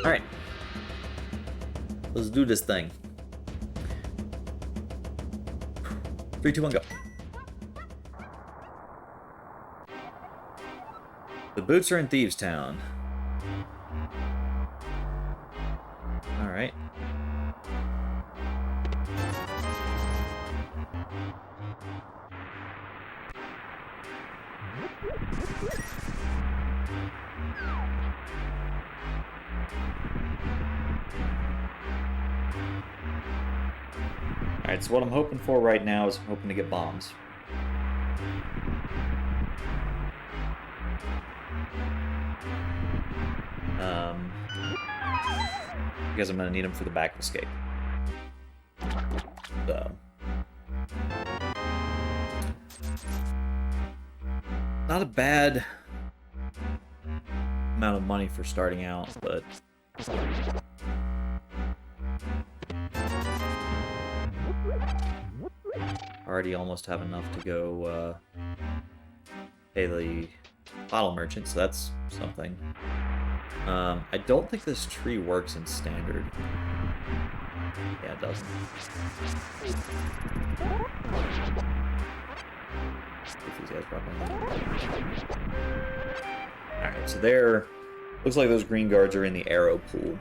Alright. Let's do this thing. 3, 2, 1, go. The boots are in Thieves Town. Alright. Alright, so what I'm hoping for right now is I'm hoping to get bombs. Because I'm going to need them for the back escape. So. Not a bad amount of money for starting out, but... already almost have enough to go pay the bottle merchant, so that's something. I don't think this tree works in standard. Yeah, it doesn't. If these guys alright, so there. Looks like those green guards are in the arrow pool.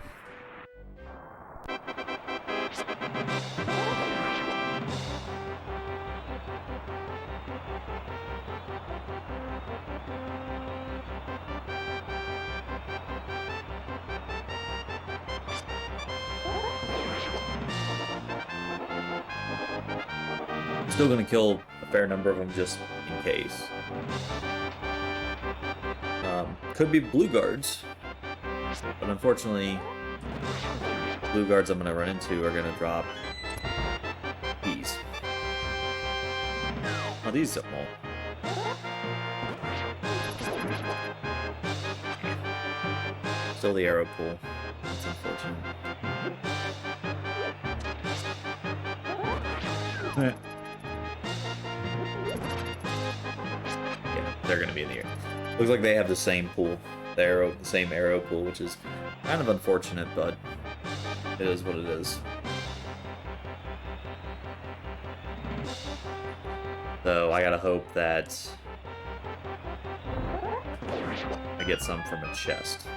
Still gonna kill a fair number of them just in case. Could be blue guards, but unfortunately, blue guards I'm gonna run into are gonna drop these. Oh, these won't. Still the arrow pool. That's unfortunate. Yeah, they're gonna be in the air. Looks like they have the same pool, the same arrow pool, which is kind of unfortunate, but it is what it is. So I gotta hope that I get some from a chest.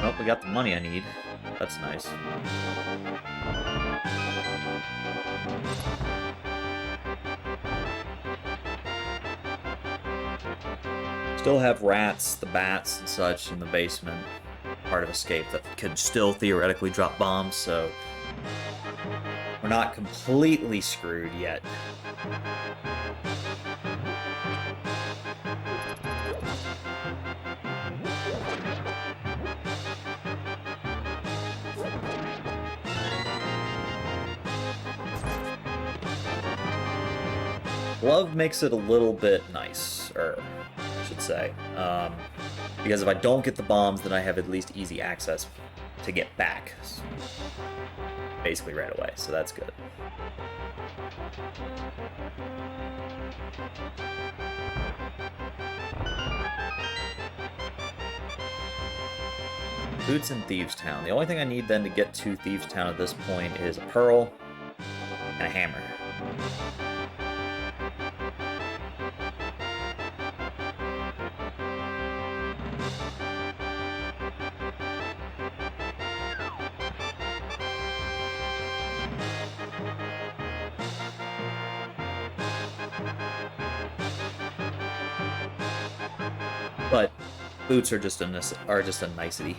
Oh, we got the money I need. That's nice. Still have rats, the bats, and such in the basement. Part of escape that could still theoretically drop bombs, so we're not completely screwed yet. Glove makes it a little bit nicer, I should say. Because if I don't get the bombs, then I have at least easy access to get back. Basically right away, so that's good. Boots in Thieves Town. The only thing I need then to get to Thieves Town at this point is a pearl and a hammer. But boots are just a nicety,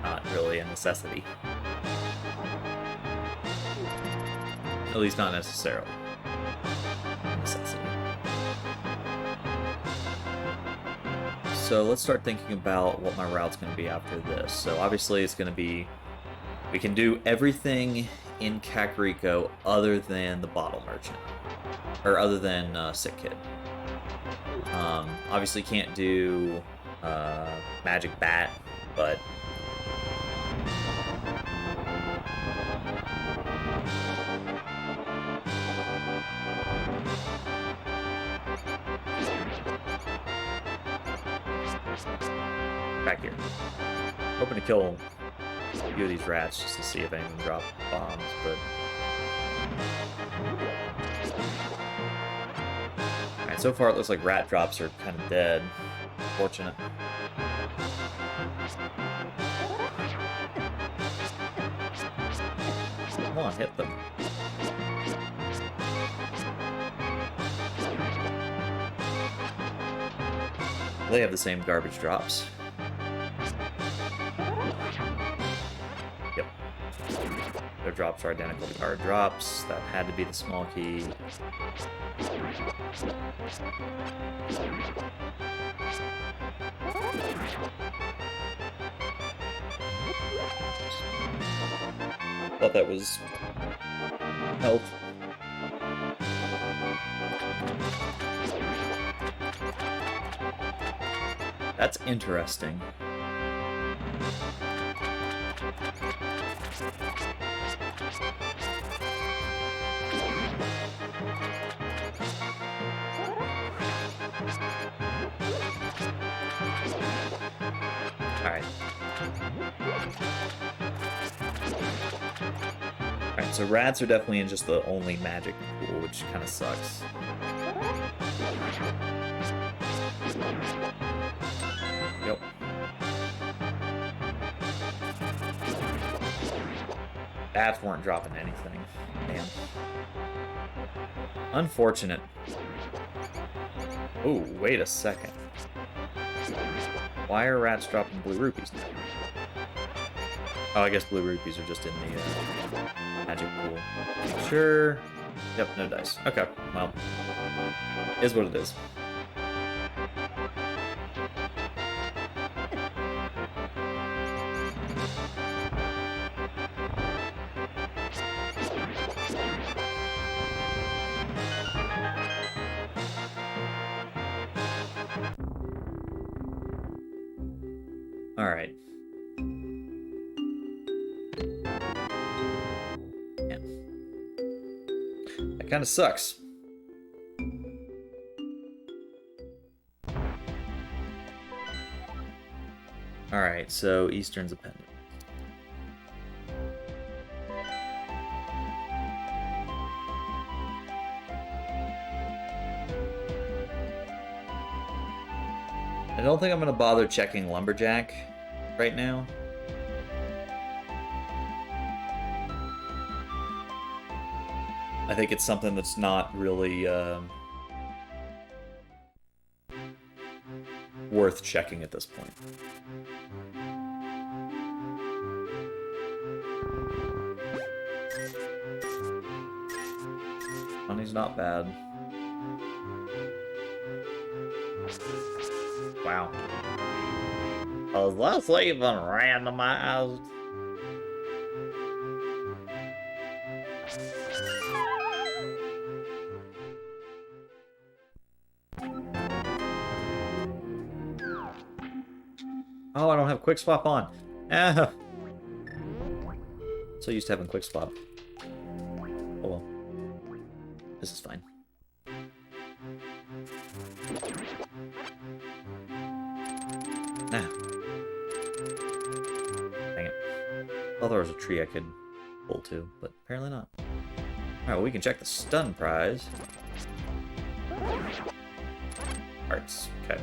not really a necessity. At least not necessarily a necessity. So let's start thinking about what my route's going to be after this. So obviously it's going to be, we can do everything in Kakariko other than the bottle merchant, or other than Sick Kid. Obviously can't do Magic Bat, but Back here. Hoping to kill a few of these rats just to see if anyone drop bombs, but... Alright, so far it looks like rat drops are kind of dead. Fortunate. Come on, hit them. They have the same garbage drops. Yep. Their drops are identical to our drops. That had to be the small key. Thought that was health. That's interesting. Alright. Alright, so rats are definitely in just the only magic pool, which kind of sucks. Yep. Bats weren't dropping anything. Damn. Unfortunate. Oh, wait a second. Why are rats dropping blue rupees now? Oh, I guess blue rupees are just in the magic pool. Sure. Yep, no dice. Okay, well. Is what it is. Alright. Yeah. That kind of sucks. Alright, so Eastern's a pendant. I don't think I'm going to bother checking Lumberjack right now. I think it's something that's not really worth checking at this point. Money's not bad. Wow. Was this even randomized? Oh, I don't have quick swap on. Ah. So used to having quick swap. Oh well. This is fine. Ah. Dang it. Thought there was a tree I could pull to, but apparently not. Alright, well, we can check the stun prize. Hearts. Okay.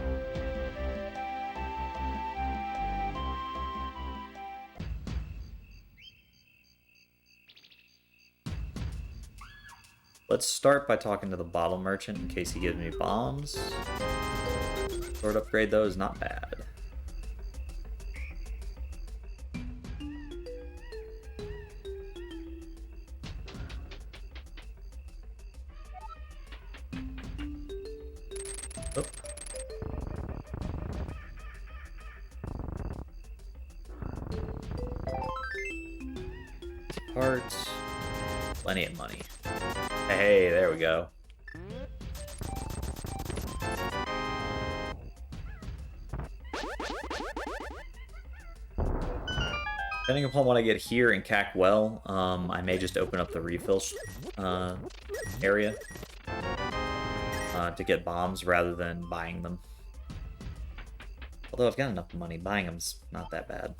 Let's start by talking to the bottle merchant in case he gives me bombs. Sword upgrade, though, is not bad. Oh. Parts. Plenty of money. Hey, there we go. Depending upon what I get here in Cackwell, I may just open up the refill area to get bombs rather than buying them. Although I've got enough money, buying them's not that bad.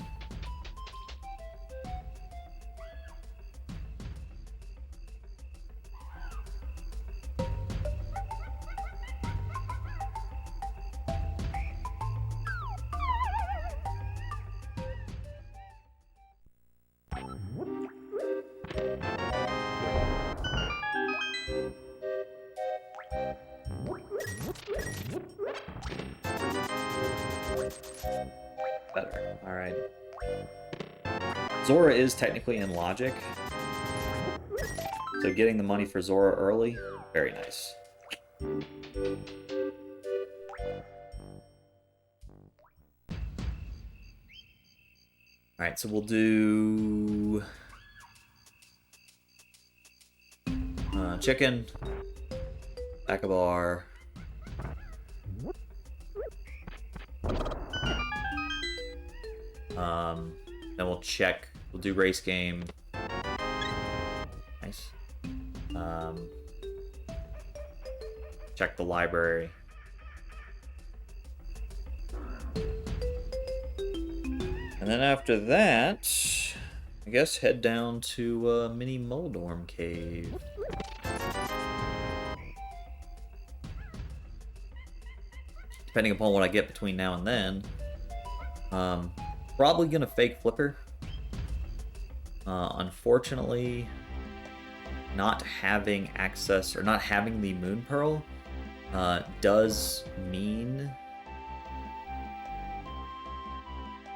Better. Alright. Zora is technically in logic. So getting the money for Zora early, very nice. Alright, so we'll do... chicken, Akabar, then we'll check, we'll do race game. Nice. Check the library. And then after that, I guess head down to Mini Moldorm Cave. Depending upon what I get between now and then. Probably gonna fake Flipper. Unfortunately, not having access, or not having the Moon Pearl, does mean...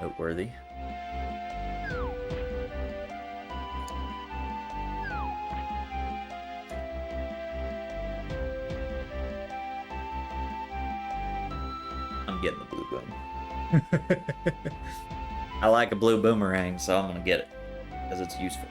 noteworthy. I'm getting the blue boom. I like a blue boomerang, so I'm gonna get it because it's useful.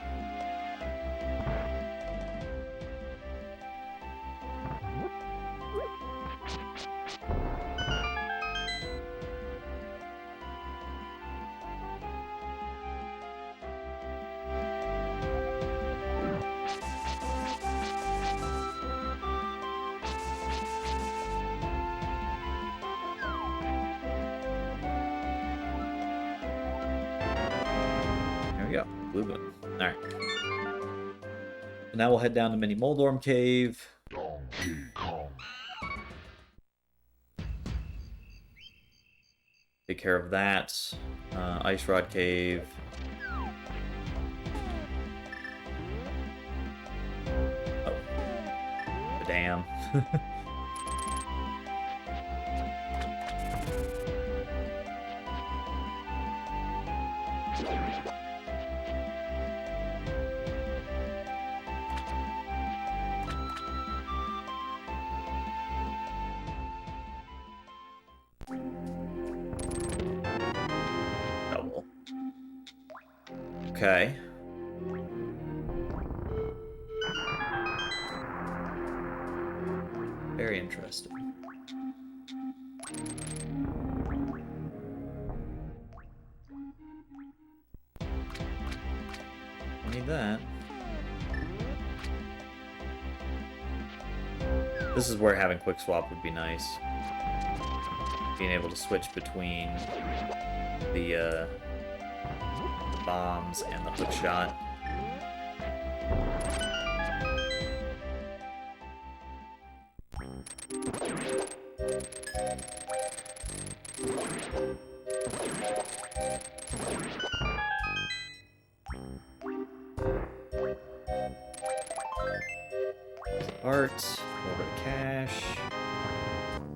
Blue boom. Alright. Now we'll head down to Mini Moldorm Cave. Take care of that. Ice Rod Cave. Oh. The dam. Okay. Very interesting. I need that. This is where having quick swap would be nice. Being able to switch between the bombs and the hook shot. Art, a little bit of cash,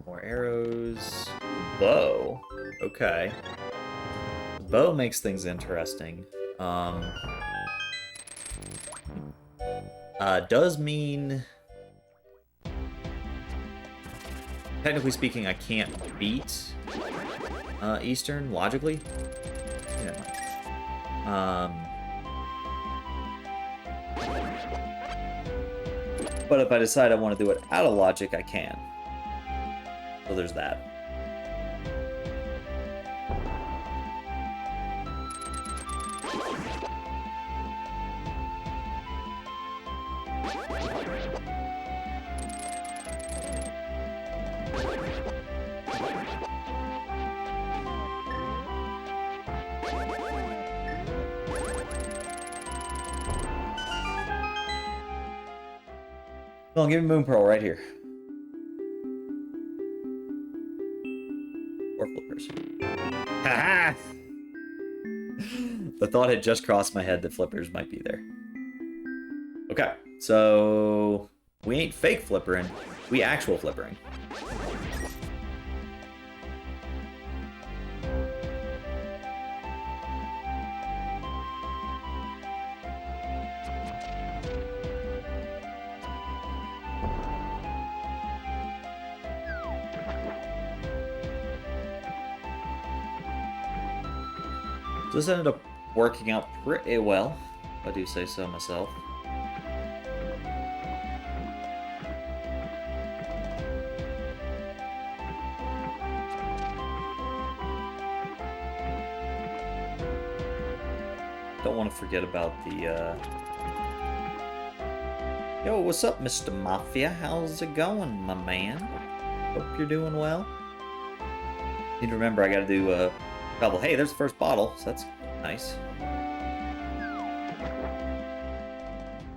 more arrows, bow. Okay. Bow makes things interesting. Does mean... technically speaking, I can't beat Eastern, logically. Yeah. But if I decide I want to do it out of logic, I can. So there's that. Come on, give me Moon Pearl right here. Or flippers. Ha ha! The thought had just crossed my head that flippers might be there. Okay, so we ain't fake flippering, we actual flippering. So this ended up working out pretty well, if I do say so myself. Don't want to forget about the, Yo, what's up, Mr. Mafia? How's it going, my man? Hope you're doing well. Need to remember I gotta do a couple. Hey, there's the first bottle, so that's nice.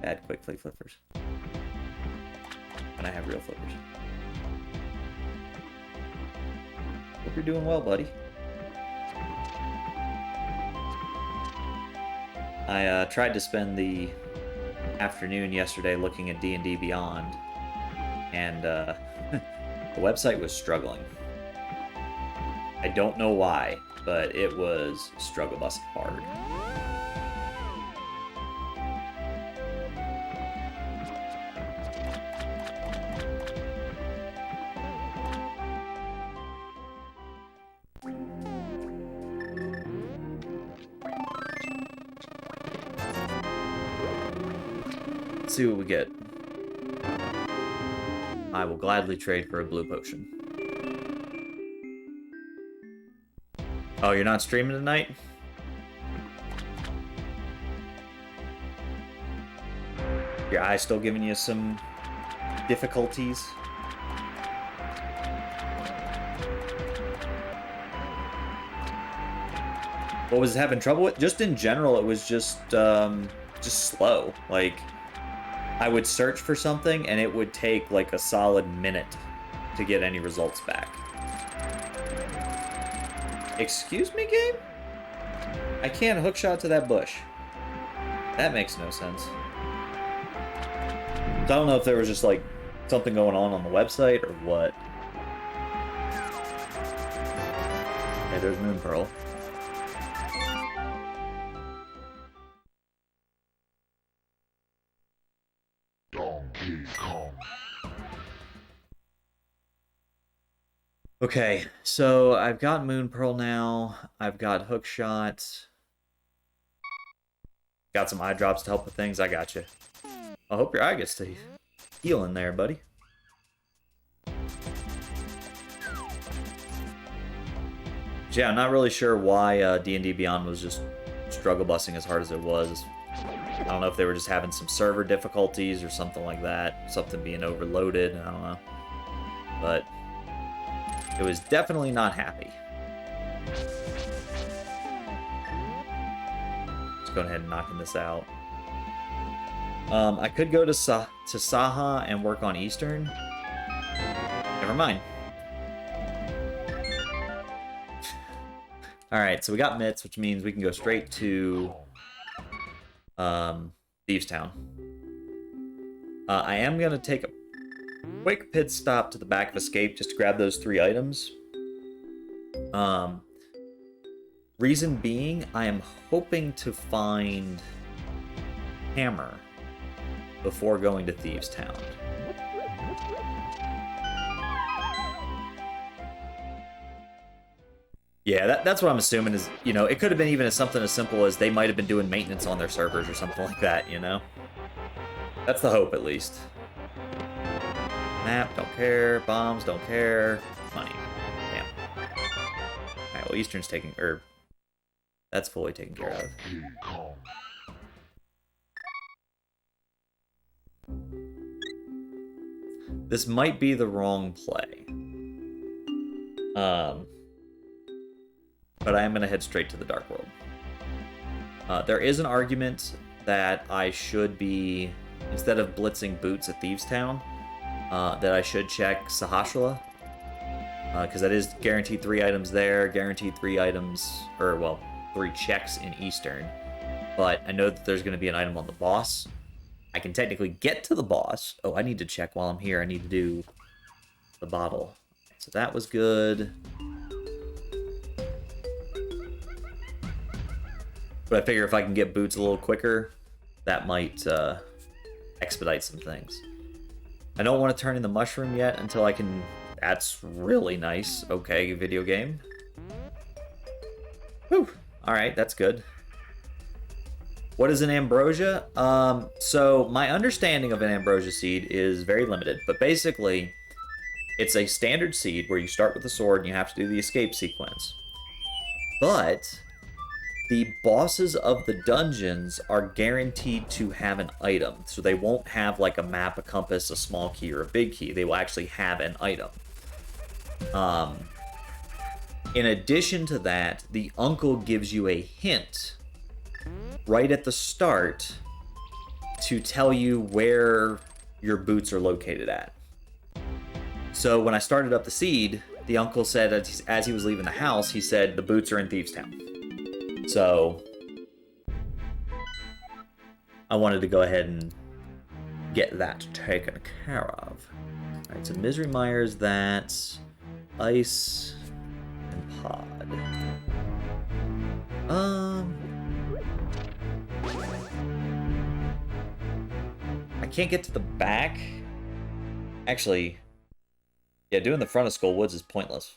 Bad quick flippers. And I have real flippers. Hope you're doing well, buddy. I tried to spend the afternoon yesterday looking at D&D Beyond, and the website was struggling. I don't know why, but it was struggle bus hard. Let's see what we get. I will gladly trade for a blue potion. Oh, you're not streaming tonight? Your eye's still giving you some difficulties? What was it having trouble with? Just in general, it was just slow. Like, I would search for something and it would take like a solid minute to get any results back. Excuse me, game? I can't hookshot to that bush. That makes no sense. So I don't know if there was just like something going on the website or what. Okay, there's Moon Pearl. Okay, so I've got Moon Pearl now. I've got Hookshot. Got some eye drops to help with things. I got you. I hope your eye gets to heal in there, buddy. Yeah, I'm not really sure why D&D Beyond was just struggle busing as hard as it was. I don't know if they were just having some server difficulties or something like that. Something being overloaded. I don't know. But it was definitely not happy. Just going ahead and knocking this out. I could go to Saha and work on Eastern. Never mind. Alright, so we got Mitts, which means we can go straight to Thieves Town. I am going to take a quick pit stop to the back of Escape just to grab those 3 items. Reason being, I am hoping to find Hammer before going to Thieves Town. Yeah, that's what I'm assuming is, you know, it could have been even as something as simple as they might have been doing maintenance on their servers or something like that, you know? That's the hope, at least. Map, don't care. Bombs, don't care. Money. Damn. Alright, well, Eastern's taking... that's fully taken care of. This might be the wrong play. But I am going to head straight to the Dark World. There is an argument that I should be instead of blitzing boots at Thieves Town, that I should check Sahasrahla. Because that is guaranteed 3 items there, guaranteed 3 items, or, well, 3 checks in Eastern. But I know that there's going to be an item on the boss. I can technically get to the boss. Oh, I need to check while I'm here. I need to do the bottle. So that was good. But I figure if I can get boots a little quicker, that might expedite some things. I don't want to turn in the mushroom yet until I can... That's really nice. Okay, video game. Whew. Alright, that's good. What is an ambrosia? So my understanding of an ambrosia seed is very limited, but basically it's a standard seed where you start with the sword and you have to do the escape sequence. But the bosses of the dungeons are guaranteed to have an item. So they won't have like a map, a compass, a small key, or a big key. They will actually have an item. In addition to that, the uncle gives you a hint right at the start to tell you where your boots are located at. So when I started up the seed, the uncle said, as he was leaving the house, he said, the boots are in Thieves Town. So I wanted to go ahead and get that taken care of. Alright, so Misery Mire's that, ice, and pod. I can't get to the back. Actually, yeah, doing the front of Skull Woods is pointless.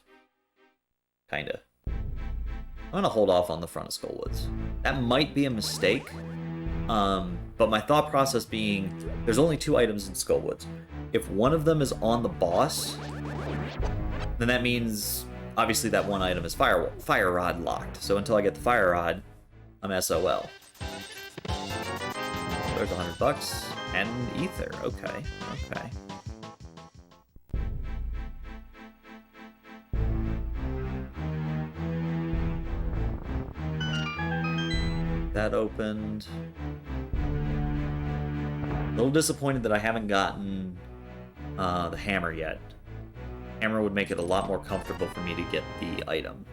Kinda. I'm gonna hold off on the front of Skull Woods. That might be a mistake, but my thought process being, there's only 2 items in Skull Woods. If one of them is on the boss, then that means, obviously that one item is Fire Rod locked. So until I get the Fire Rod, I'm SOL. There's $100 and Ether. Okay, okay. That opened. A little disappointed that I haven't gotten the hammer yet. Hammer would make it a lot more comfortable for me to get the item.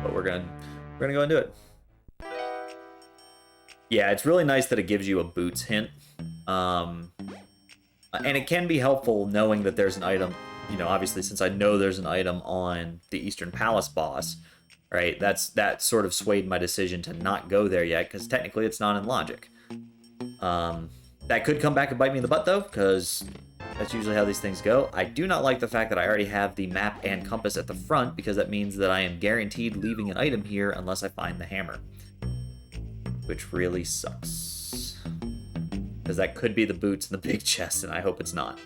But we're gonna go and do it. Yeah, it's really nice that it gives you a boots hint. And it can be helpful knowing that there's an item, you know, obviously since I know there's an item on the Eastern Palace boss, right? That sort of swayed my decision to not go there yet, because technically it's not in logic. That could come back and bite me in the butt though, because that's usually how these things go. I do not like the fact that I already have the map and compass at the front, because that means that I am guaranteed leaving an item here unless I find the hammer. Which really sucks. Because that could be the boots in the big chest, and I hope it's not.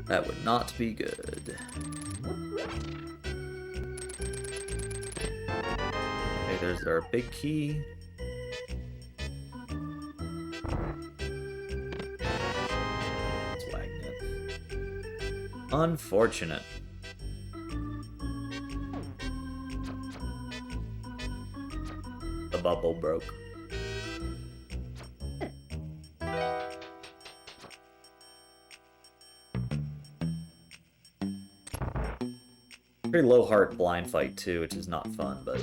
That would not be good. Okay, there's our big key. Swagnet. Unfortunate. The bubble broke. Pretty low heart blind fight too, which is not fun, but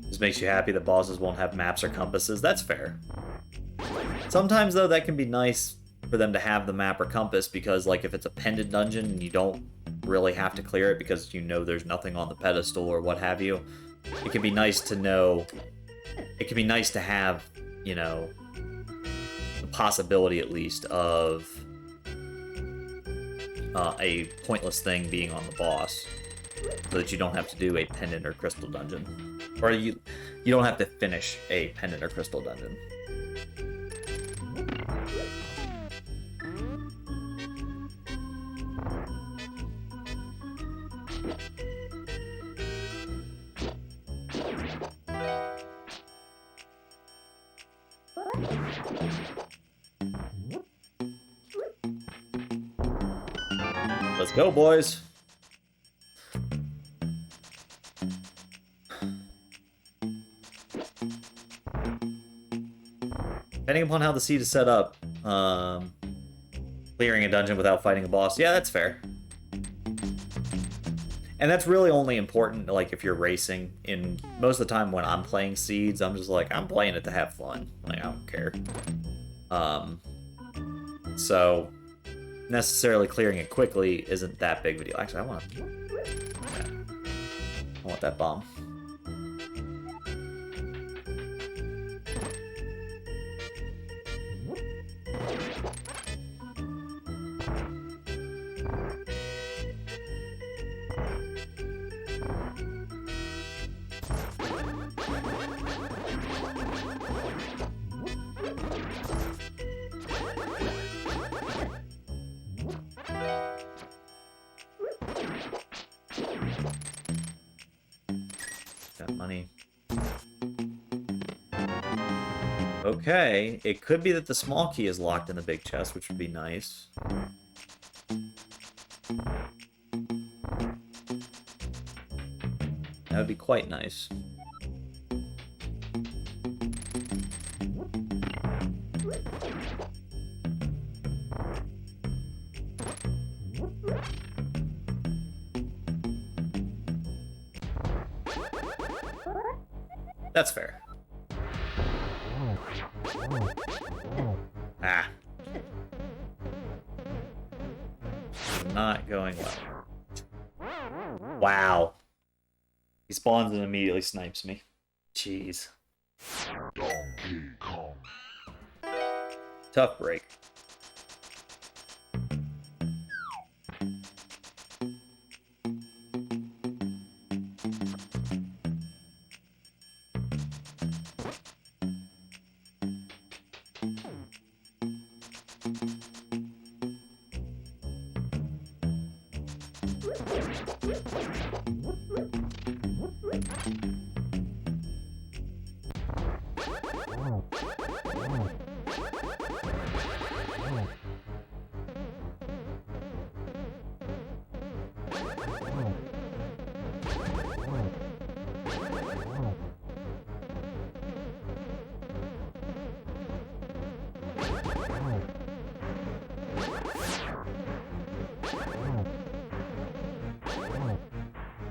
this makes you happy that bosses won't have maps or compasses. That's fair. Sometimes though that can be nice for them to have the map or compass, because like if it's a pendant dungeon and you don't really have to clear it because you know there's nothing on the pedestal or what have you, it can be nice to know, it can be nice to have, you know, the possibility at least of a pointless thing being on the boss, so that you don't have to do a pendant or crystal dungeon, or you don't have to finish a pendant or crystal dungeon. Let's go, boys. Depending upon how the seed is set up, clearing a dungeon without fighting a boss, yeah, that's fair. And that's really only important, like, if you're racing. In most of the time when I'm playing seeds, I'm just like, I'm playing it to have fun. Like, I don't care. So necessarily clearing it quickly isn't that big of a deal. Actually, I want that bomb. Money. Okay, it could be that the small key is locked in the big chest, which would be nice. That would be quite nice. That's fair. Ah. Not going well. Wow. He spawns and immediately snipes me. Jeez. Tough break.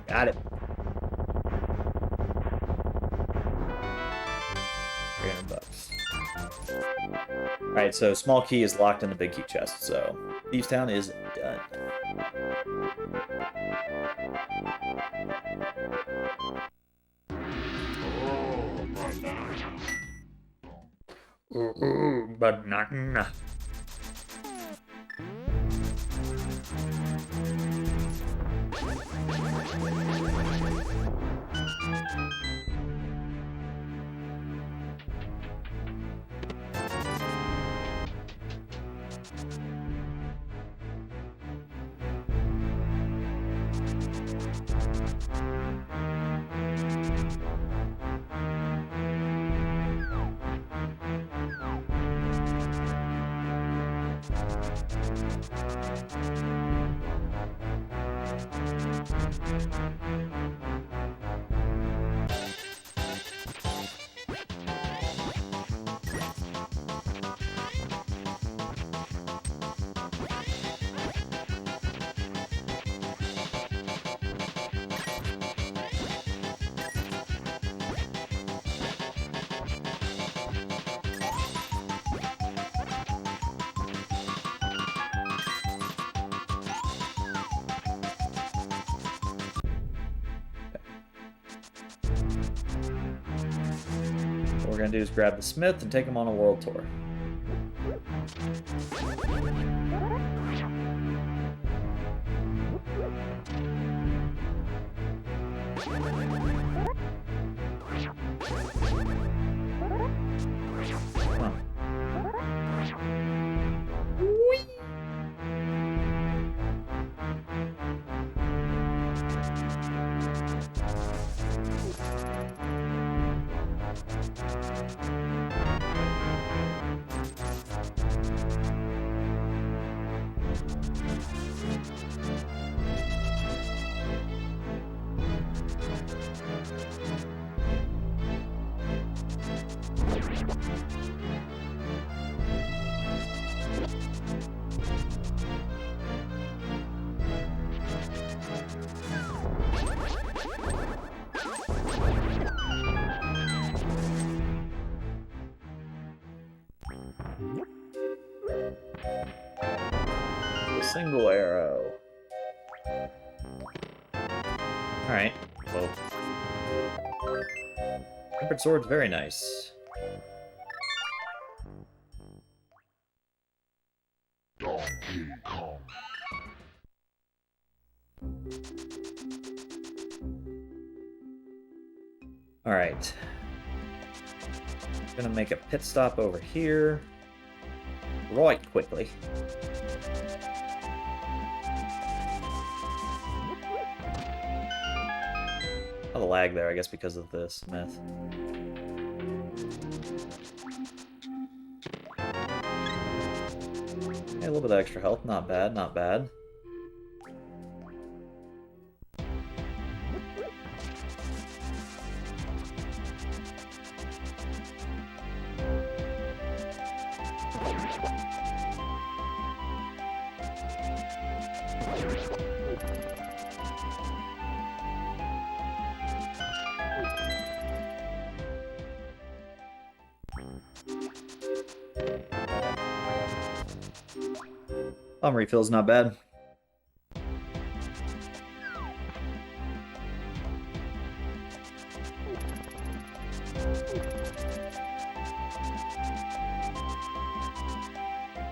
Got it. $300. Alright, so small key is locked in the big key chest, so Thieves Town is done. Banana. What we're gonna do is grab the Smith and take him on a world tour. Single arrow. Alright, well. Tempered sword's very nice. Donkey Kong. Alright. Gonna make a pit stop over here. Right quickly. A lag there, I guess, because of this myth. Hey, a little bit of extra health, not bad, not bad. Refill's not bad.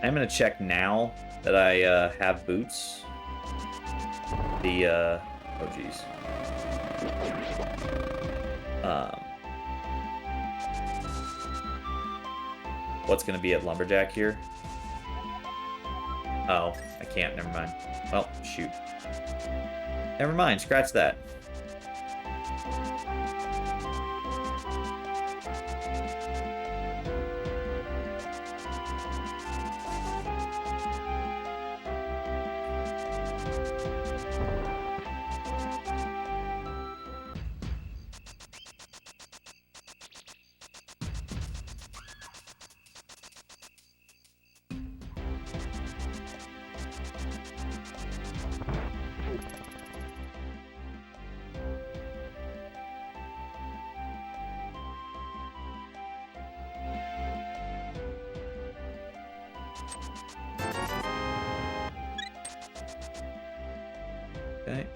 I'm gonna check now that I have boots. The oh geez. What's gonna be at Lumberjack here? Oh, I can't, never mind. Well, shoot. Never mind, scratch that. Okay.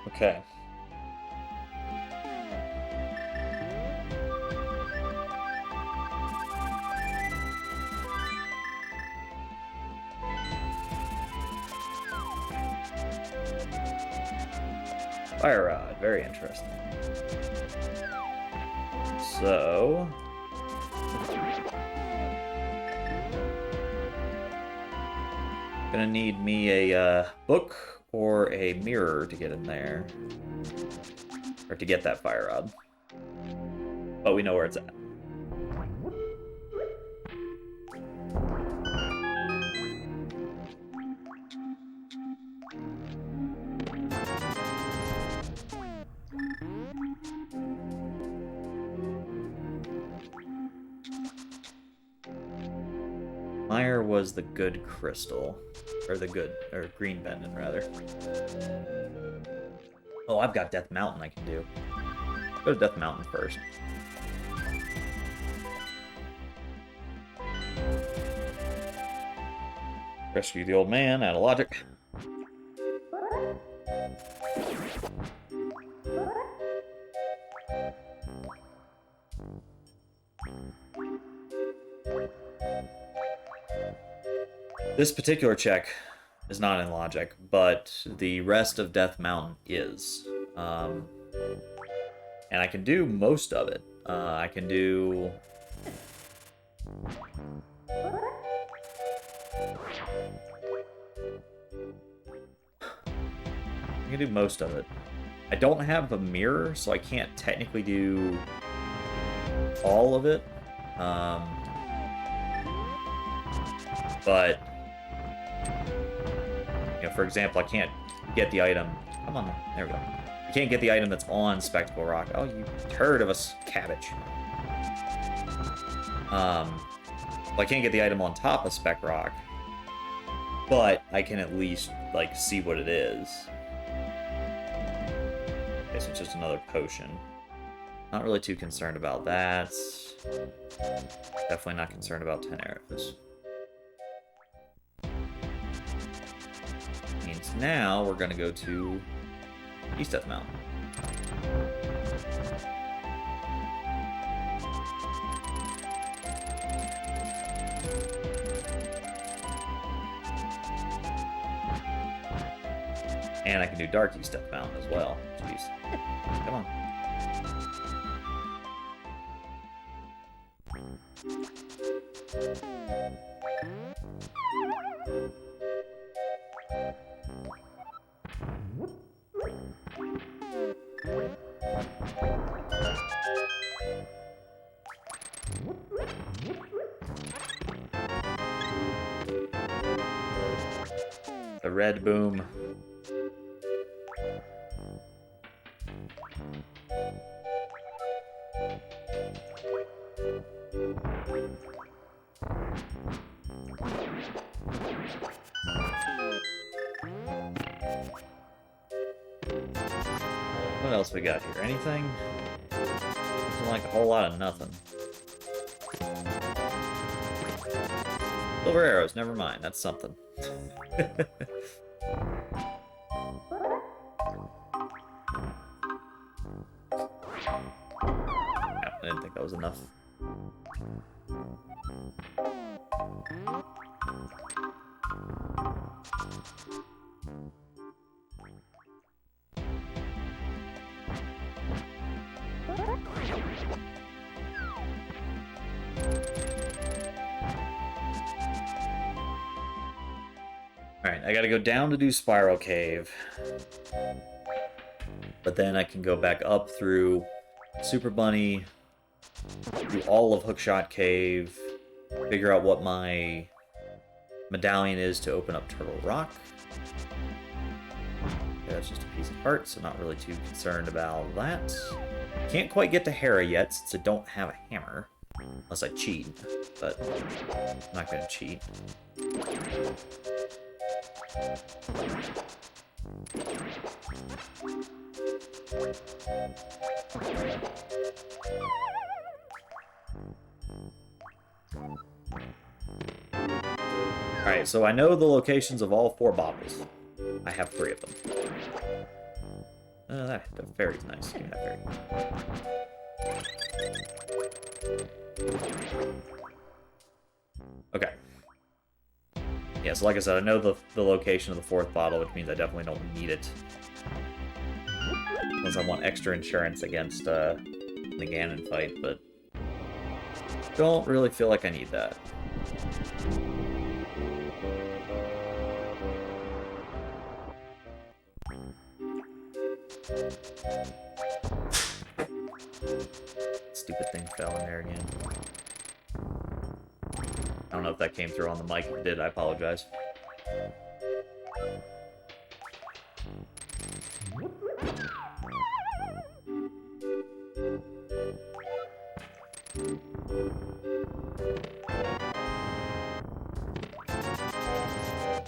Okay. Fire rod, very interesting. So... gonna need me a book or a mirror to get in there. Or to get that fire rod. But we know where it's at. Meyer was the good crystal. Or the good, or green pendant, rather. Oh, I've got Death Mountain I can do. Go to Death Mountain first. Rescue the old man out of logic. This particular check is not in logic, but the rest of Death Mountain is. And I can do most of it. I can do... I can do most of it. I don't have a mirror, so I can't technically do all of it. But, you know, for example, I can't get the item. Come on, there we go. I can't get the item that's on Spectacle Rock. Oh, you turd of a cabbage. Well, I can't get the item on top of Spec Rock, but I can at least, like, see what it is. Okay, so it's just another potion. Not really too concerned about that. Definitely not concerned about 10 arrows. Means now we're gonna go to East Death Mountain. And I can do Dark East Death Mountain as well. Jeez. Come on. The red boom. What else we got here? Anything? Doesn't like a whole lot of nothing. Silver arrows, never mind. That's something. I didn't think that was enough. Alright, I gotta go down to do Spiral Cave. But then I can go back up through Super Bunny, do all of Hookshot Cave, figure out what my medallion is to open up Turtle Rock. Okay, that's just a piece of heart, so not really too concerned about that. Can't quite get to Hera yet, since I don't have a hammer. Unless I cheat, but I'm not gonna cheat. Alright, so I know the locations of all 4 bottles. I have 3 of them. The fairy's nice. Give me that fairy. Okay. Yeah, so like I said, I know the location of the 4th bottle, which means I definitely don't need it. Unless I want extra insurance against the Ganon fight, but don't really feel like I need that. Stupid thing fell in there again. I don't know if that came through on the mic. If it did, I apologize.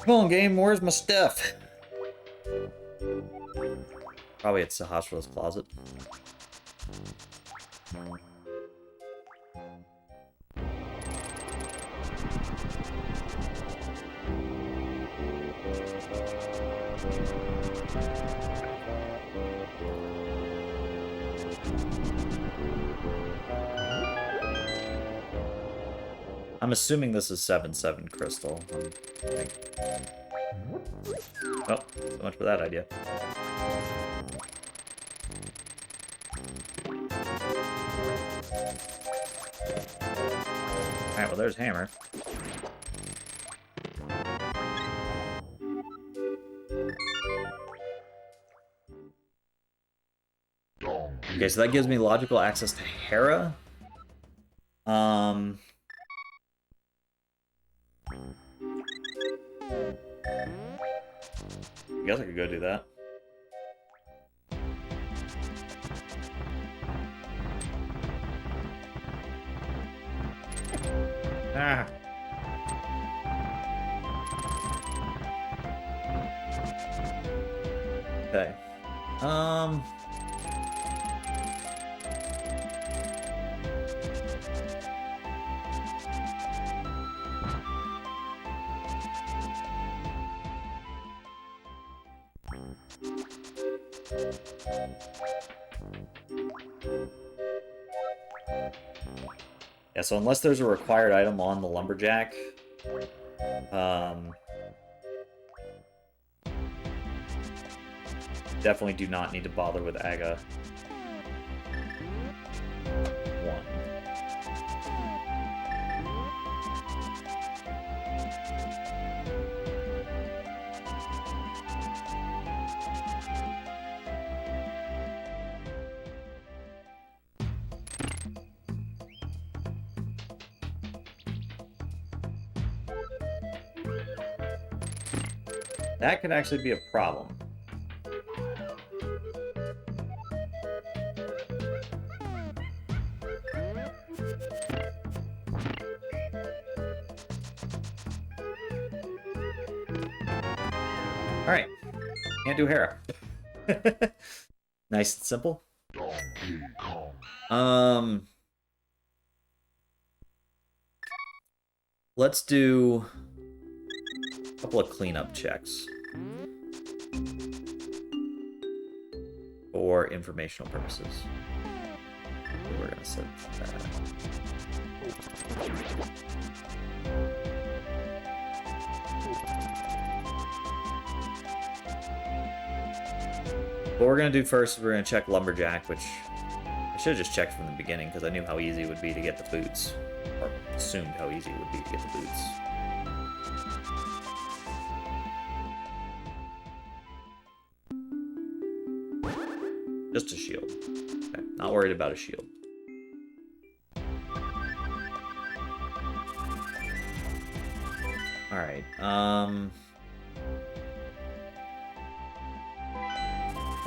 Come on, game, where's my stuff? Probably at Sahasra's closet. I'm assuming this is 7/7 crystal. Oh, so much for that idea. Alright, well there's Hammer. Okay, so that gives me logical access to Hera. I guess I could go do that. Ah. Okay. Yeah, so unless there's a required item on the Lumberjack, definitely do not need to bother with Aga. 1. That could actually be a problem. Alright. Can't do Hera. Nice and simple. Let's do a couple of cleanup checks for informational purposes. We're gonna set that. What we're gonna do first is we're gonna check Lumberjack, which I should have just checked from the beginning because I knew how easy it would be to get the boots. Or assumed how easy it would be to get the boots. Just a shield. Okay, not worried about a shield. Alright, oh,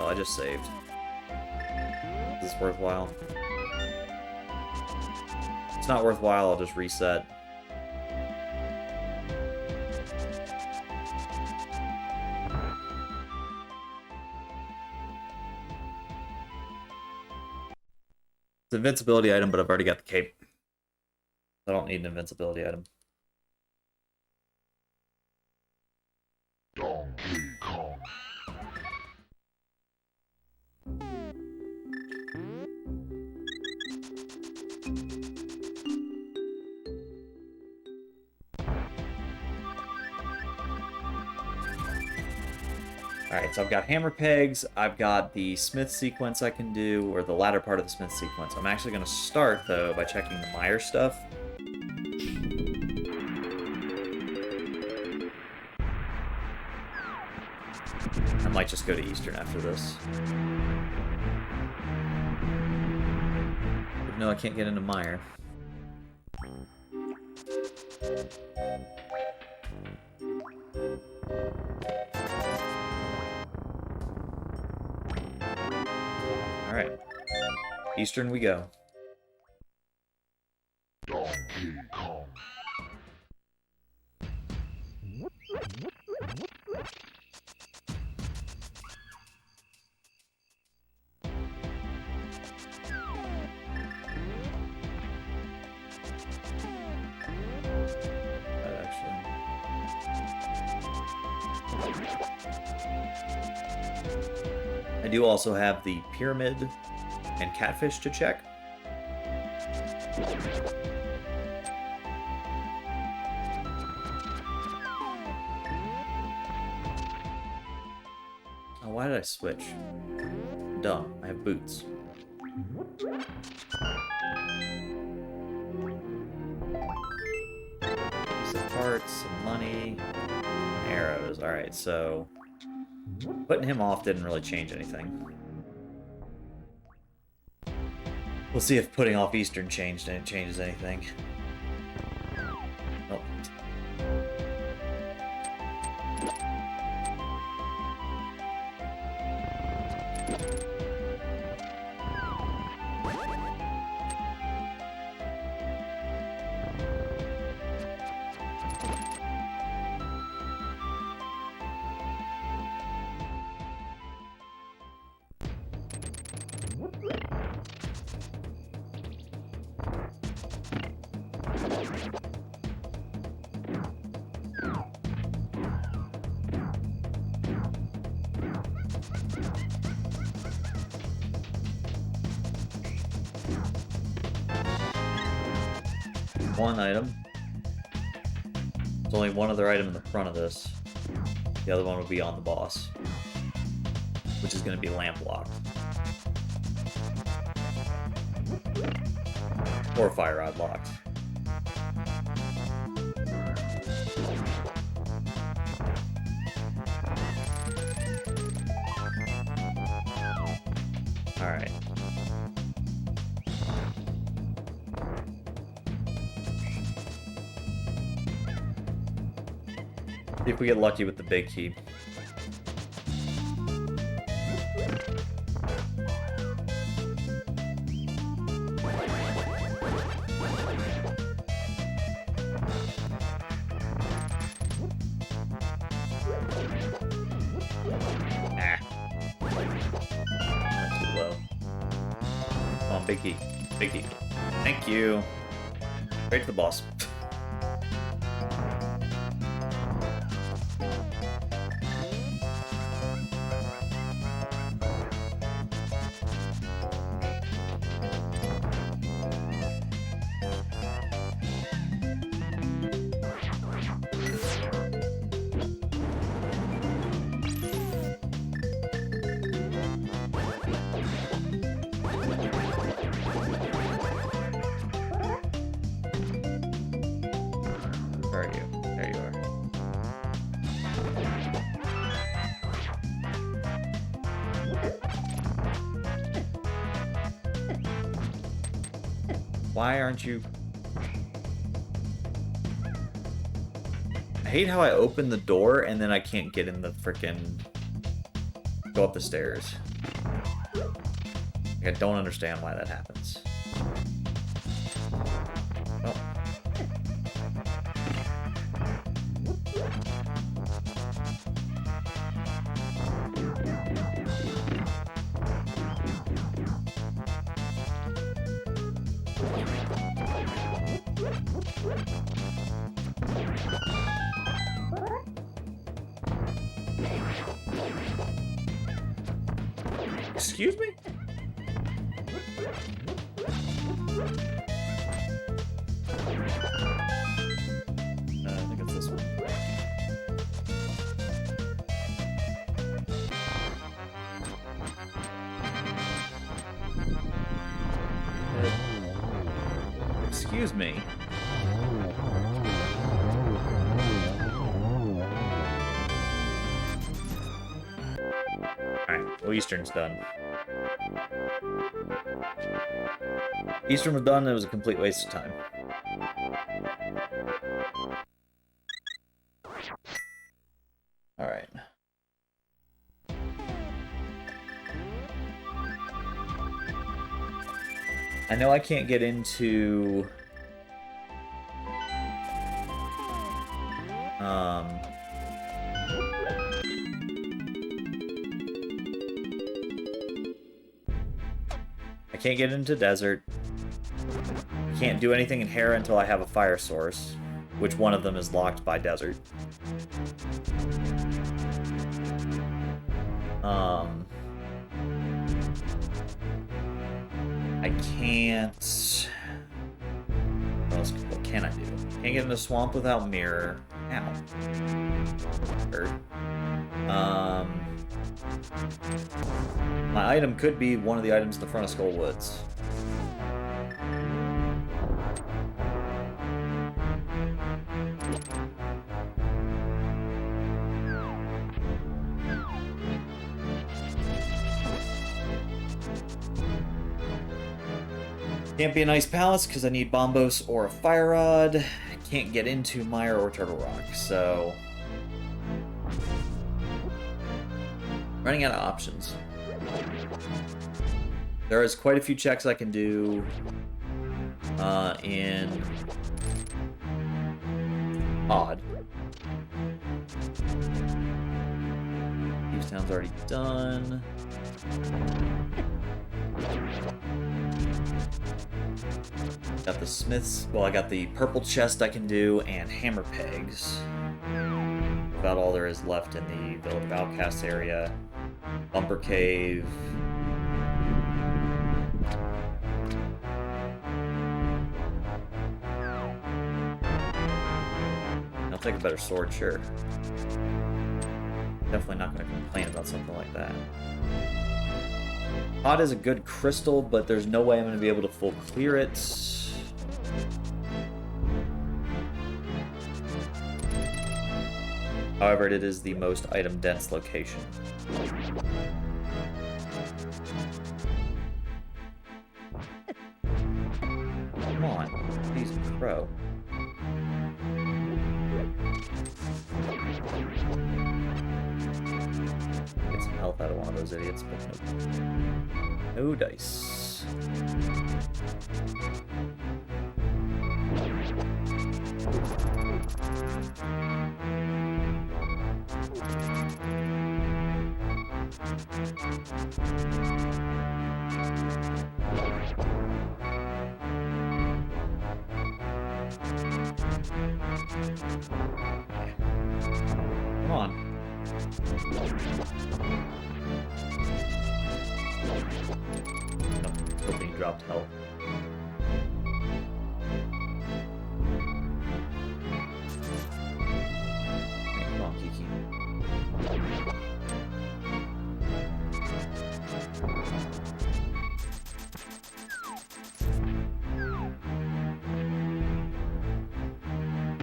I just saved. Is this worthwhile? If it's not worthwhile, I'll just reset. It's an invincibility item, but I've already got the cape. I don't need an invincibility item. Donkey Kong. Alright, so I've got hammer pegs, I've got the smith sequence I can do, or the latter part of the smith sequence. I'm actually going to start, though, by checking the Meyer stuff. I might just go to Eastern after this. Even though I can't get into Meyer. Alright. Eastern we go. Donkey Kong. I do also have the pyramid and catfish to check. Why did I switch? Dumb. I have boots. Some parts, some money, arrows. Alright, so putting him off didn't really change anything. We'll see if putting off Eastern changes anything. Oh. One item. There's only one other item in the front of this. The other one will be on the boss, which is going to be lamp locked. Or fire rod locked. Alright. See if we get lucky with the big key. Ah. Not too low. Come on, big key. Big key. Thank you. Straight to the boss. Where are you? There you are. Why aren't you... I hate how I open the door and then I can't get in the frickin'... go up the stairs. I don't understand why that happens. Oh. Excuse me? I think it's this one. Excuse me. Alright, well, Eastern's done. Eastern was done, and it was a complete waste of time. Alright. I know I can't get into... I can't get into desert. I can't do anything in Hera until I have a fire source, which one of them is locked by desert. I can't... What can I do? Can't get in the swamp without mirror. Ow. Hurt. My item could be one of the items in the front of Skull Woods. Can't be an ice palace because I need Bombos or a fire rod. Can't get into Mire or Turtle Rock, so running out of options. There is quite a few checks I can do in Odd. Town's already done. Got the smiths. Well, I got the purple chest I can do and hammer pegs. About all there is left in the Village of Outcasts area. Bumper Cave. I'll take a better sword, sure. Definitely not going to complain about something like that. Pot is a good crystal, but there's no way I'm going to be able to full clear it. However, it is the most item-dense location. Come on, please, crow. Get some health out of one of those idiots, but nope. No dice. Come on. Oh, hoping he dropped health. Hey, come on, Kiki.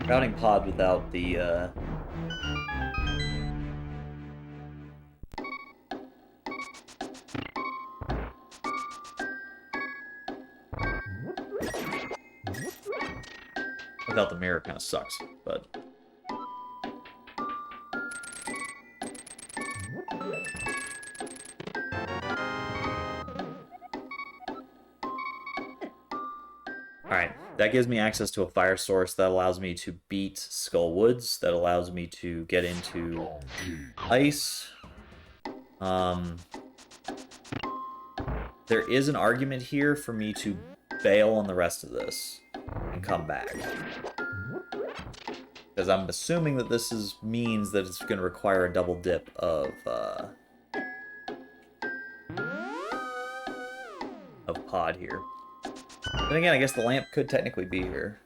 Routing pod without the without the mirror kind of sucks, but alright, that gives me access to a fire source that allows me to beat Skull Woods, that allows me to get into ice. There is an argument here for me to bail on the rest of this and come back. Because I'm assuming that this means that it's going to require a double dip of pod here. Then again, I guess the lamp could technically be here.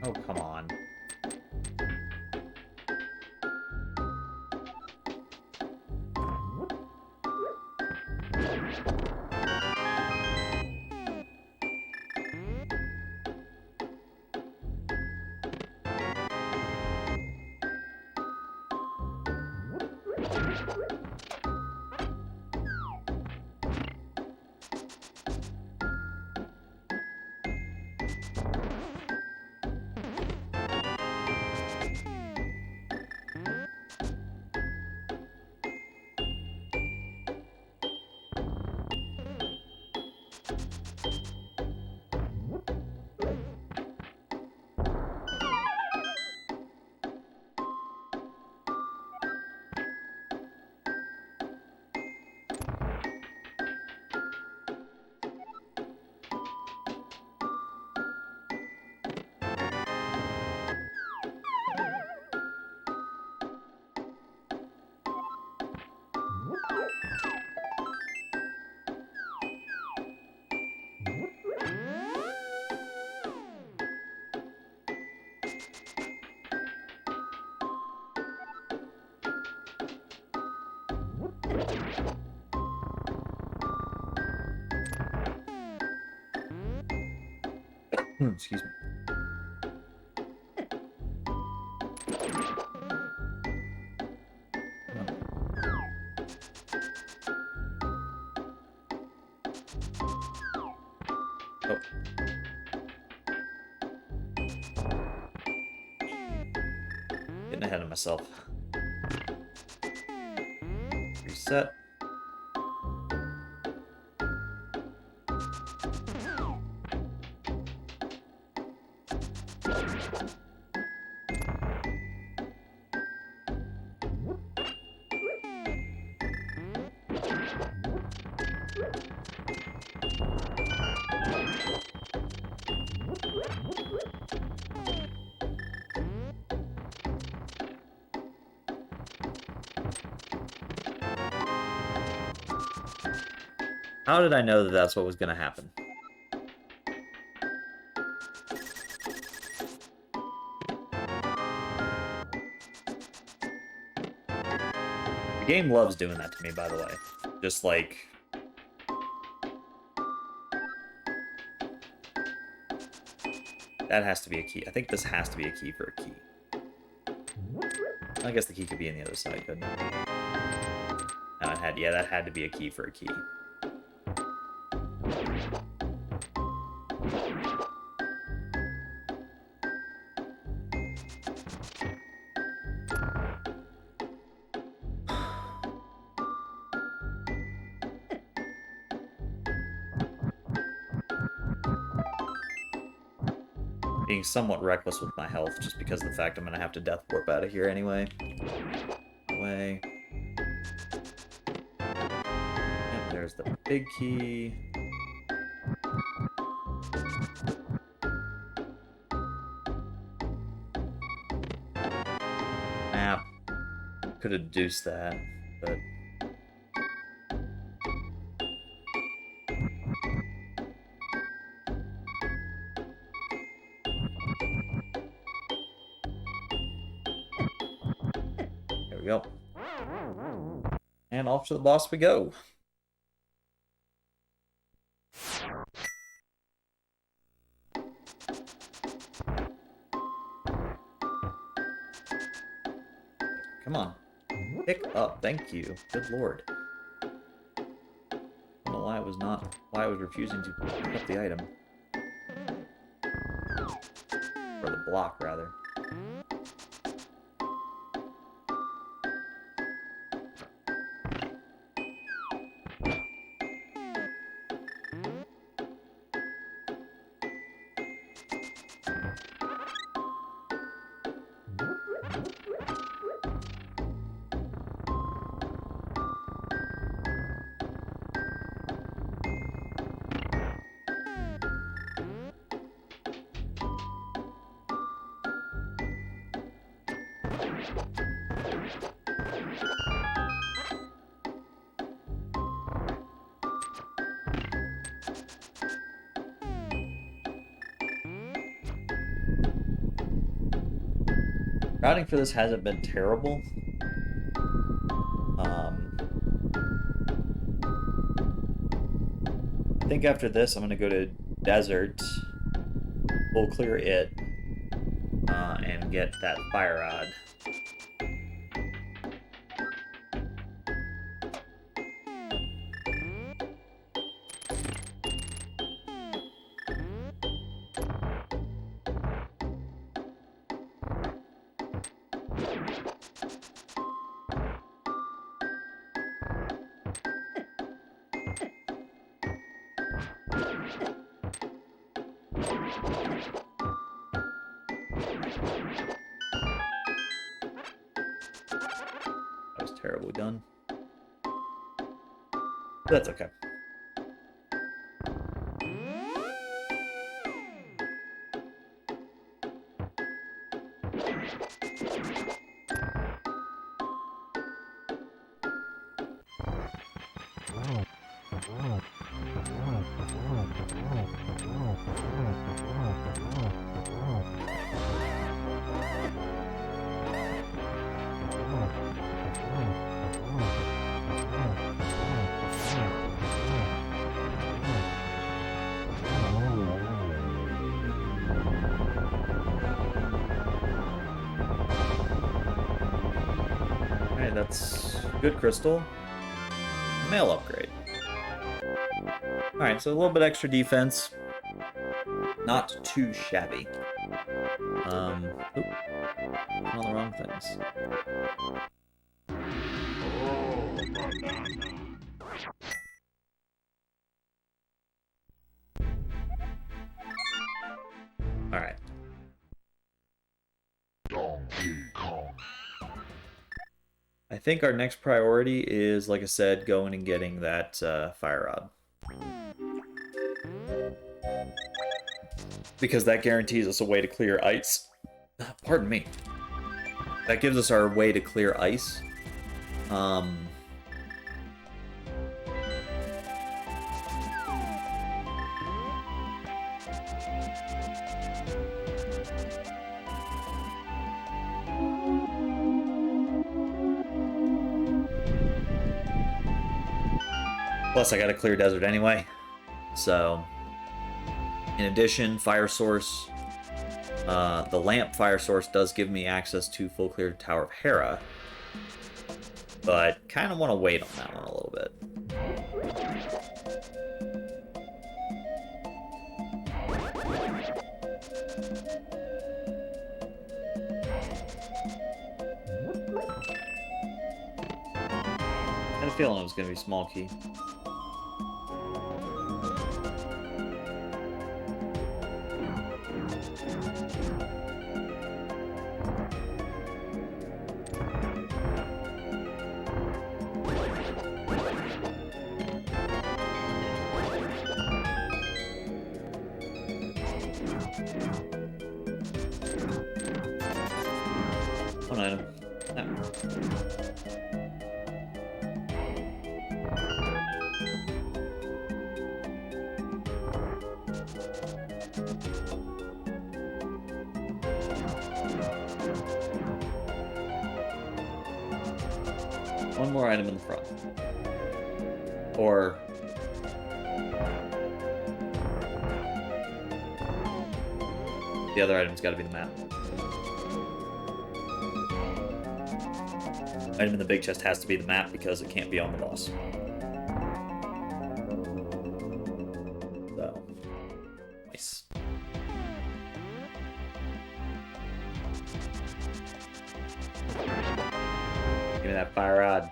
Oh, come on. Excuse me. Oh. Getting ahead of myself. Reset. How did I know that that's what was going to happen? The game loves doing that to me, by the way. Just like... That has to be a key. I think this has to be a key for a key. I guess the key could be on the other side, couldn't it? No, it had... Yeah, that had to be a key for a key. Being somewhat reckless with my health, just because of the fact I'm going to have to death warp out of here anyway. Away. And there's the big key. Map. Could have deduced that, but... There we go. And off to the boss we go. Come on. Pick up. Thank you. Good lord. I don't know why I was refusing to pick up the item. Or the block, rather. Routing for this hasn't been terrible. I think after this, I'm going to go to Desert, we'll clear it, and get that fire rod. That was terribly done. But that's okay. That's good crystal. Mail upgrade. Alright, so a little bit extra defense. Not too shabby. Oop. On the wrong things. Alright. Donkey Kong. I think our next priority is, like I said, going and getting that fire rod. Because that guarantees us a way to clear ice. Pardon me. That gives us our way to clear ice. Plus, I got a clear desert anyway. So, in addition, fire source. The lamp fire source does give me access to full clear Tower of Hera. But kind of want to wait on that one a little bit. I had a feeling it was going to be small key. One item. One more item in the front. Or... the other item's got to be the map. Item in the big chest has to be the map because it can't be on the boss. So, nice. Give me that fire rod.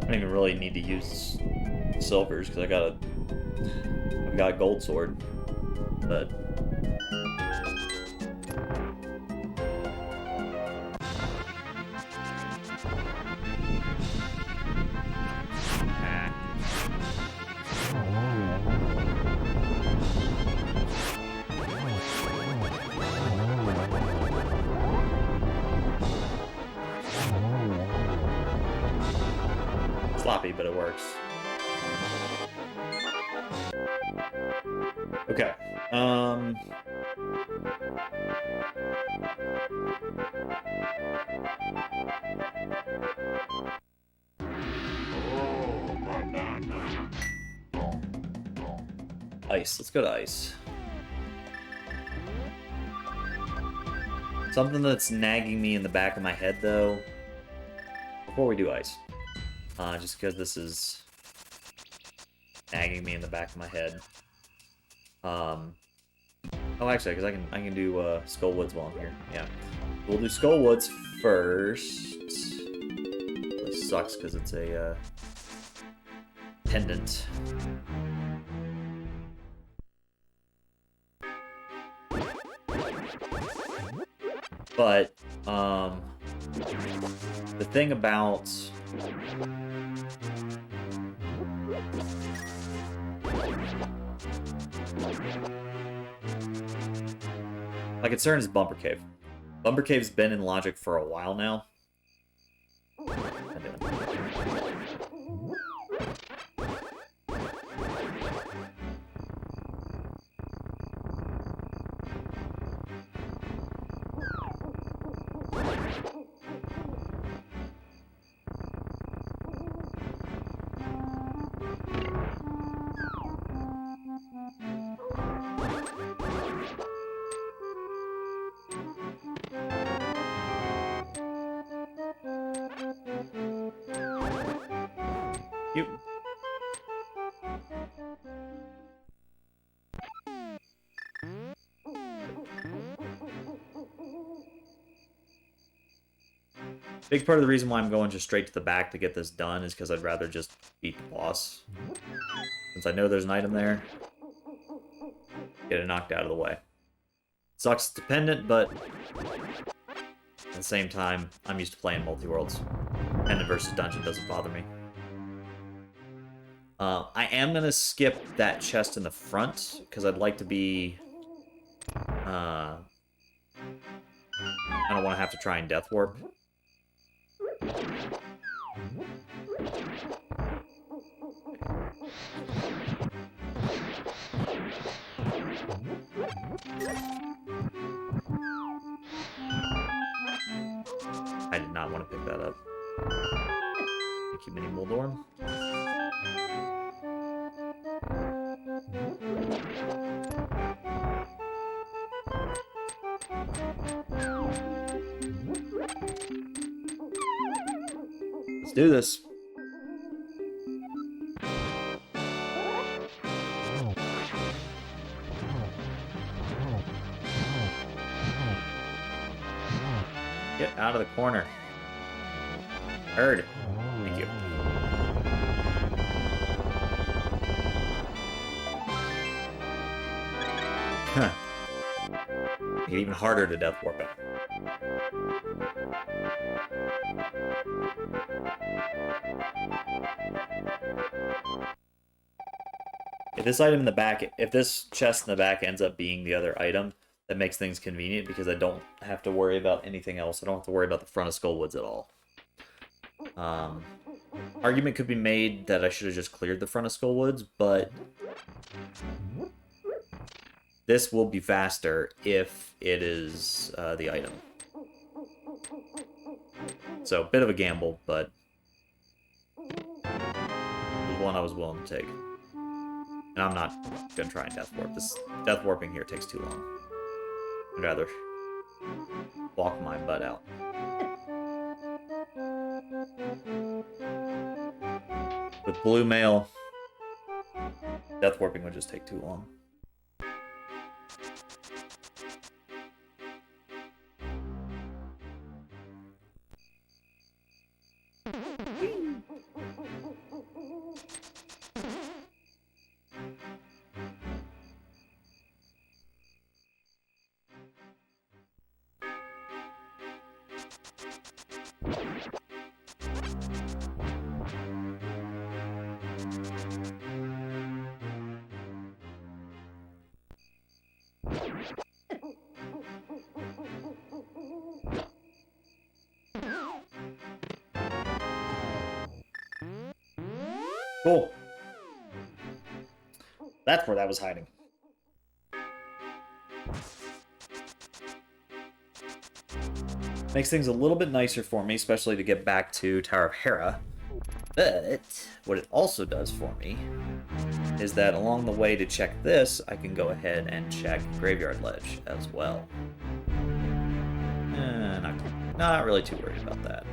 I don't even really need to use silvers because I've got a gold sword, but sloppy, but it works. Okay. Ice. Let's go to ice. Something that's nagging me in the back of my head, though, before we do ice. Just because this is nagging me in the back of my head. Oh, actually, because I can do Skull Woods while I'm here. Yeah, we'll do Skull Woods first. This sucks because it's a pendant. But, the thing about... My concern is Bumper Cave. Bumper Cave's been in Logic for a while now. Big part of the reason why I'm going just straight to the back to get this done is because I'd rather just beat the boss. Since I know there's an item there, get it knocked out of the way. Sucks it's dependent, but at the same time, I'm used to playing multi-worlds. Dependent versus dungeon doesn't bother me. I am going to skip that chest in the front, because I'd like to be... I don't want to have to try and Death Warp. I did not want to pick that up. Thank you, Mini Muldorm. Let's do this. Get out of the corner. Heard. Thank you. Huh. Make it even harder to Death Warp it. If this item in the back, if this chest in the back ends up being the other item, that makes things convenient because I don't have to worry about anything else. I don't have to worry about the front of Skullwoods at all. Argument could be made that I should have just cleared the front of Skullwoods, but this will be faster if it is the item. So, bit of a gamble, but it was one I was willing to take. And I'm not going to try and Death Warp. This Death Warping here takes too long. I'd rather walk my butt out. With Blue Mail, Death Warping would just take too long. Cool. That's where that was hiding. Makes things a little bit nicer for me, especially to get back to Tower of Hera. But what it also does for me is that along the way to check this, I can go ahead and check Graveyard Ledge as well. Not really too worried about that.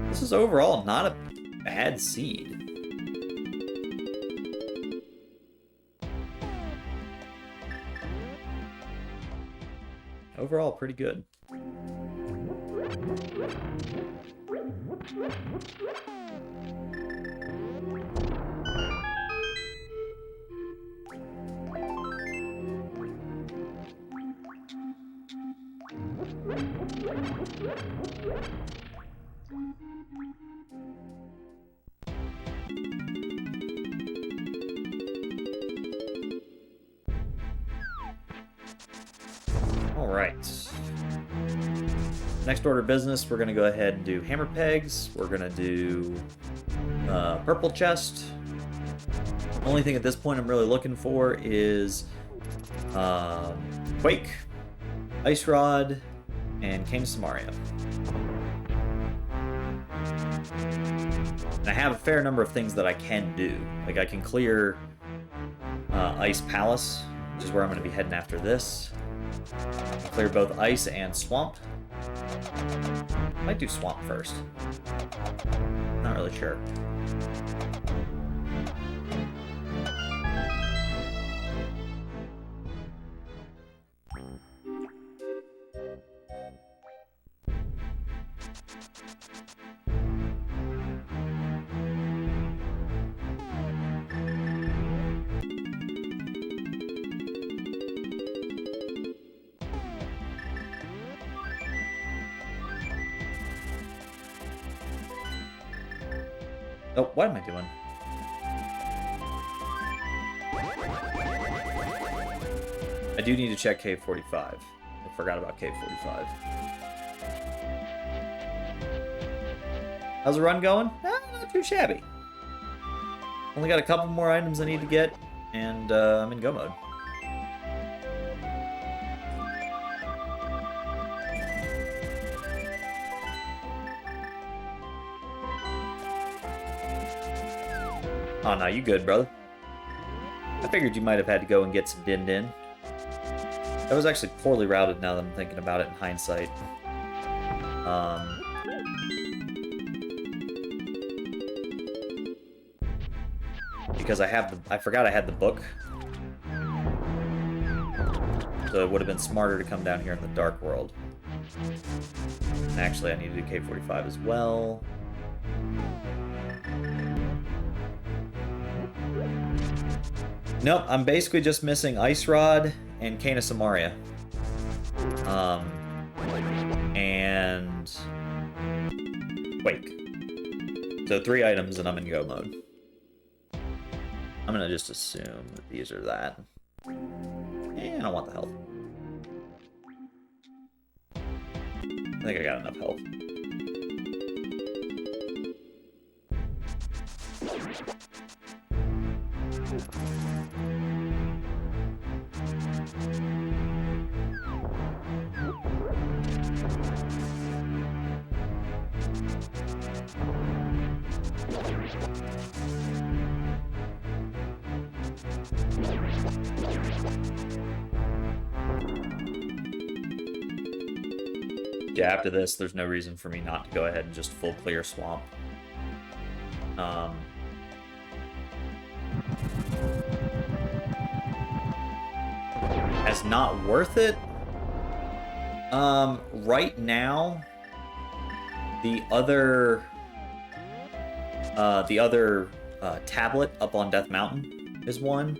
This is overall not a bad seed. Overall, pretty good. All right. Next order of business, we're going to go ahead and do hammer pegs. We're going to do purple chest. Only thing at this point I'm really looking for is Quake, Ice Rod, and Cane of Samaria. And I have a fair number of things that I can do. Like I can clear Ice Palace, which is where I'm going to be heading after this. Clear both ice and swamp. Might do swamp first. Not really sure. Oh, what am I doing? I do need to check Cave 45. I forgot about Cave 45. How's the run going? Not too shabby. Only got a couple more items I need to get, and I'm in go mode. Oh, no, you good, brother. I figured you might have had to go and get some din-din. That was actually poorly routed now that I'm thinking about it in hindsight. Because I forgot I had the book. So it would have been smarter to come down here in the Dark World. And actually, I need to do K45 as well. Nope, I'm basically just missing Ice Rod and Cane of Samaria. And Quake. So 3 items and I'm in go mode. I'm gonna just assume that these are that. I don't want the health. I think I got enough health. Yeah, after this, there's no reason for me not to go ahead and just full clear swamp. As not worth it. Right now, the other tablet up on Death Mountain is one.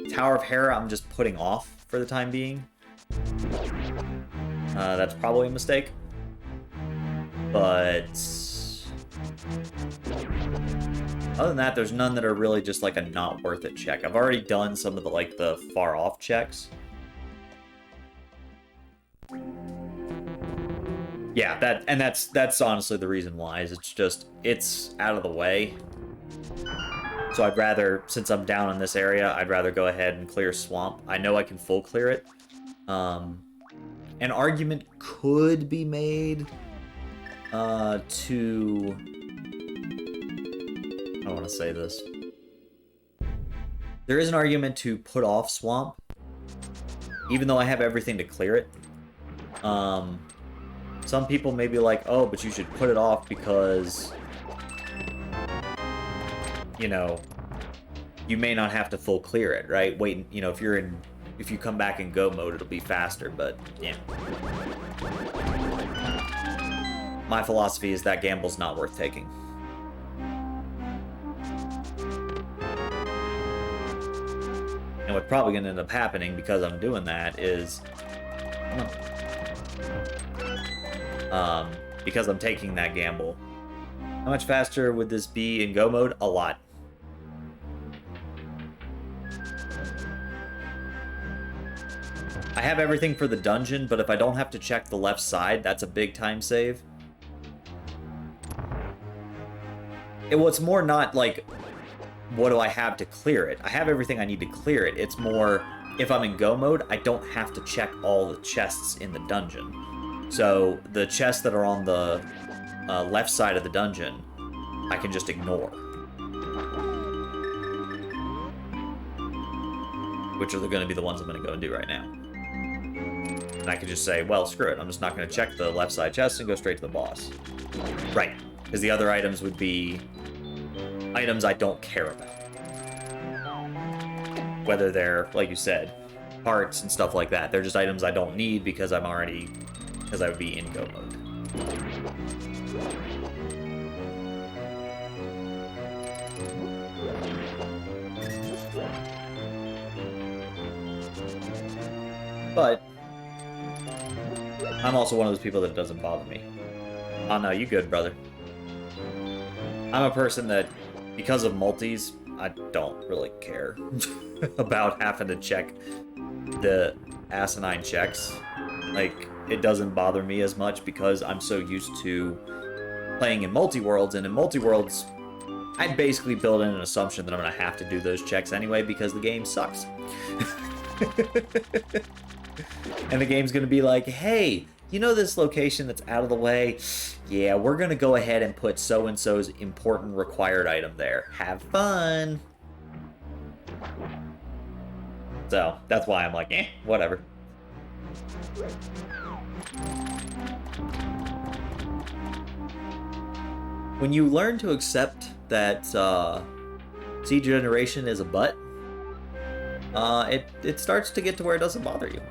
Tower of Hera, I'm just putting off for the time being. That's probably a mistake. But other than that, there's none that are really just like a not worth it check. I've already done some of the far off checks. Yeah, that's honestly the reason why. Is it's out of the way. So I'd rather, since I'm down in this area, I'd rather go ahead and clear swamp. I know I can full clear it. An argument could be made to... I don't want to say this. There is an argument to put off swamp, even though I have everything to clear it. some people may be like, oh, but you should put it off because, you know, you may not have to full clear it, right? Wait, you know, if you come back in go mode, it'll be faster, but yeah. My philosophy is that gamble's not worth taking. And what's probably going to end up happening because I'm doing that is, because I'm taking that gamble. How much faster would this be in go mode? A lot. I have everything for the dungeon, but if I don't have to check the left side, that's a big time save. It's more not like, what do I have to clear it? I have everything I need to clear it. It's more, if I'm in go mode, I don't have to check all the chests in the dungeon. So the chests that are on the left side of the dungeon, I can just ignore. Which are going to be the ones I'm going to go and do right now. And I can just say, well, screw it. I'm just not going to check the left side chest and go straight to the boss. Right. Because the other items would be items I don't care about. Whether they're, like you said, parts and stuff like that. They're just items I don't need because I would be in go mode. But I'm also one of those people that doesn't bother me. Oh no, you good, brother. I'm a person that, because of multis, I don't really care about having to check the asinine checks. Like, it doesn't bother me as much because I'm so used to playing in multi-worlds, and in multi-worlds, I basically build in an assumption that I'm going to have to do those checks anyway because the game sucks. And the game's going to be like, hey, you know this location that's out of the way? Yeah, we're going to go ahead and put so-and-so's important required item there. Have fun! So, that's why I'm like, whatever. When you learn to accept that seed generation is a butt, it starts to get to where it doesn't bother you.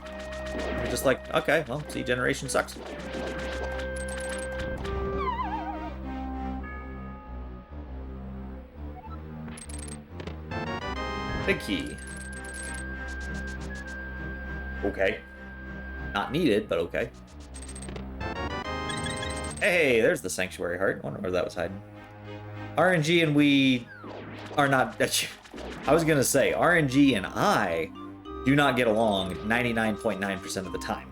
You're just like, okay, well, seed generation sucks. Big key. Okay. Not needed, but okay. Hey, there's the Sanctuary Heart. I wonder where that was hiding. RNG and we are not... I was gonna say, RNG and I do not get along 99.9% of the time.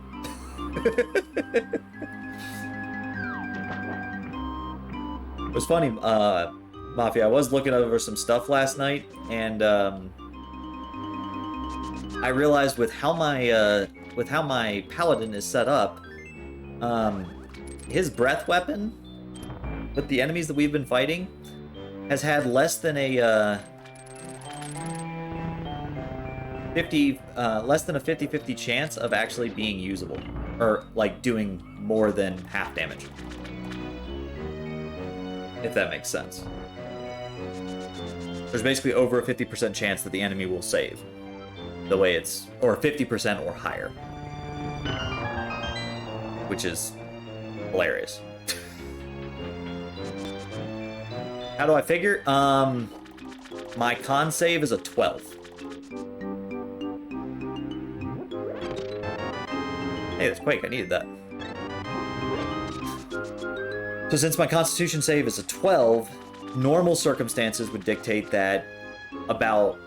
It was funny, Mafia, I was looking over some stuff last night, and I realized with how my paladin is set up, his breath weapon with the enemies that we've been fighting has had less than a 50-50 chance of actually being usable, or like doing more than half damage, if that makes sense. There's basically over a 50% chance that the enemy will save, the way it's, or 50% or higher, which is hilarious. How do I figure? My con save is a 12. Hey, that's Quake, I needed that. So since my Constitution save is a 12, normal circumstances would dictate that about,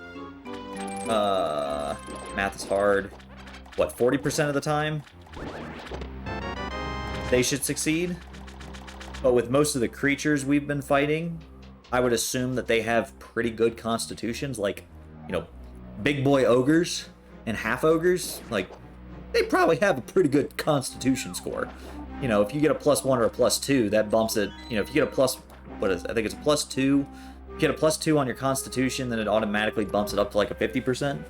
math is hard, what, 40% of the time they should succeed? But with most of the creatures we've been fighting, I would assume that they have pretty good constitutions, like, you know, big boy ogres and half ogres, like, they probably have a pretty good constitution score. You know, if you get a +1 or a +2, that bumps it. You know, if you get a plus, what is it? I think it's a +2. If you get a +2 on your constitution, then it automatically bumps it up to like a 50%.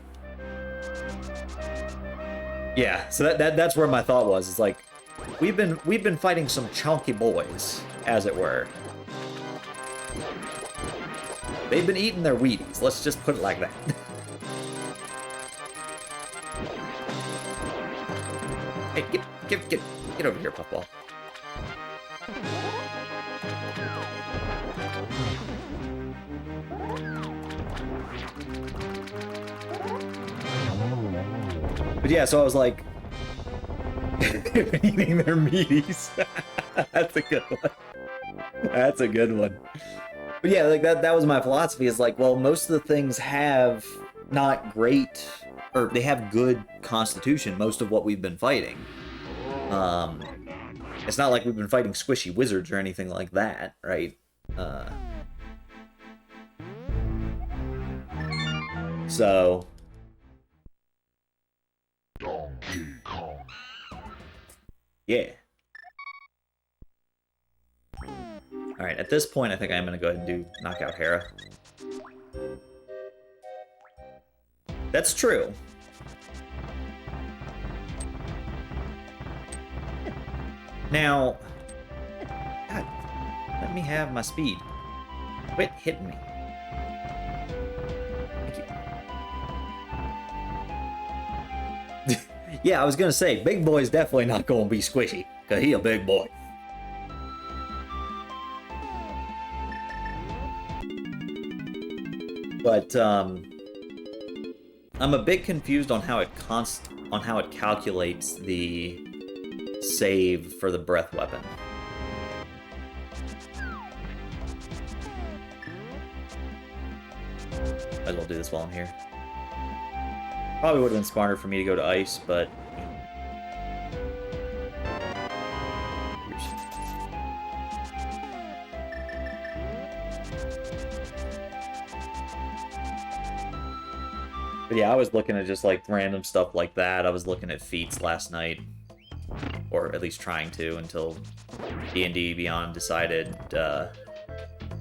Yeah, so that's where my thought was. It's like, we've been fighting some chunky boys, as it were. They've been eating their Wheaties. Let's just put it like that. Hey, get over here, Puffball. But yeah, so I was like, eating their meaties. That's a good one. That's a good one. But yeah, like that was my philosophy, is like, well, most of the things have not great, or they have good constitution, most of what we've been fighting. It's not like we've been fighting squishy wizards or anything like that, right? So Donkey Kong. yeah. Alright, at this point, I think I'm going to go ahead and do Knockout Hera. That's true. Now, God, let me have my speed. Quit hitting me. Thank you. Yeah, I was going to say, big boy's definitely not going to be squishy, because he a big boy. But I'm a bit confused on how it calculates the save for the breath weapon. Might as well do this while I'm here. Probably would have been smarter for me to go to ice, but But yeah, I was looking at just like random stuff like that. I was looking at feats last night, or at least trying to, until D&D Beyond decided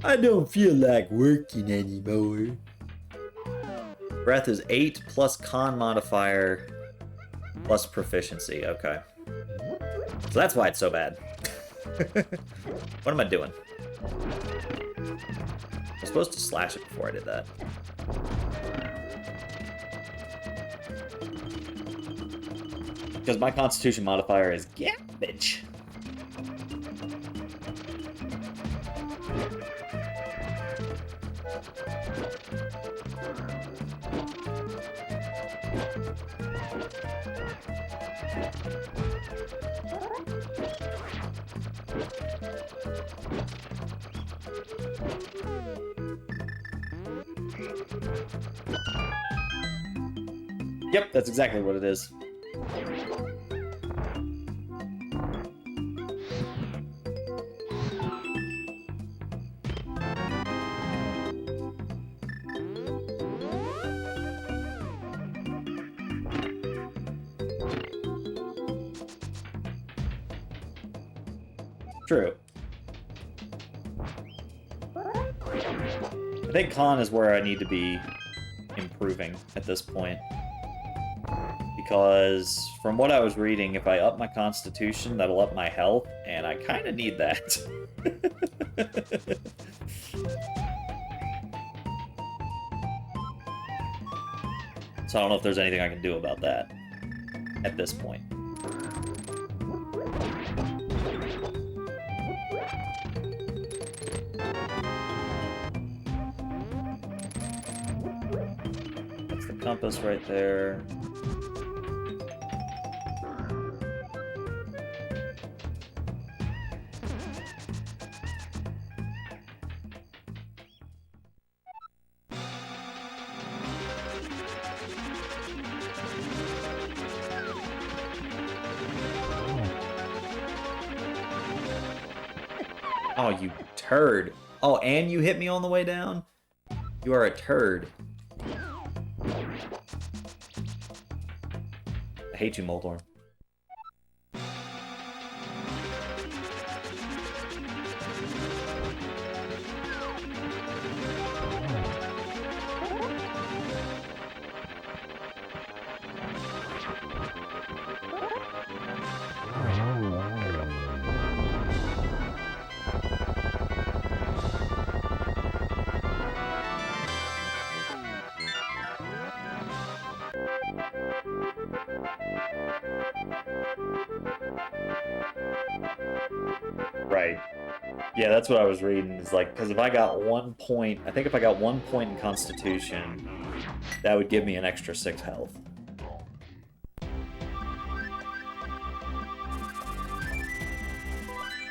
I don't feel like working anymore. Breath is 8 plus con modifier plus proficiency. Okay. So that's why it's so bad. What am I doing? I was supposed to slash it before I did that. Because my constitution modifier is garbage. Yep, that's exactly what it is. True. I think con is where I need to be improving at this point. Because from what I was reading, if I up my constitution, that'll up my health, and I kind of need that. So I don't know if there's anything I can do about that at this point. That's the compass right there. Oh, you turd. Oh, and you hit me on the way down? You are a turd. I hate you, Moldorm. Right. Yeah, that's what I was reading. Is like, because if I got 1 point, I think if I got 1 point in Constitution, that would give me an extra 6 health.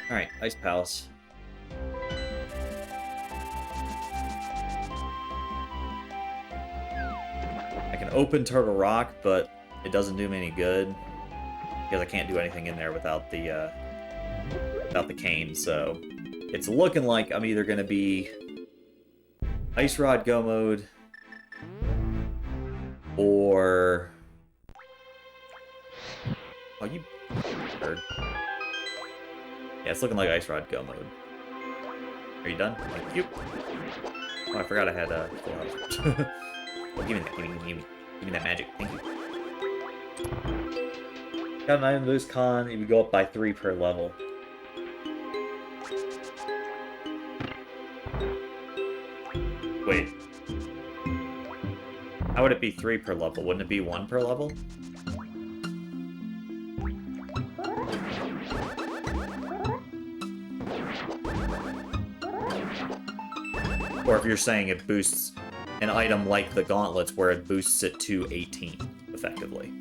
Alright, Ice Palace. I can open Turtle Rock, but it doesn't do me any good. Because I can't do anything in there without the cane, so... It's looking like I'm either going to be Ice Rod Go Mode or... Oh, you bird. Yeah, it's looking like Ice Rod Go Mode. Are you done? Thank you. Oh, I forgot I had full health. Oh, give me that, give me that magic. Thank you. Got an item boost con, it would go up by 3 per level. Wait. How would it be 3 per level? Wouldn't it be 1 per level? Or if you're saying it boosts an item like the gauntlets where it boosts it to 18, effectively.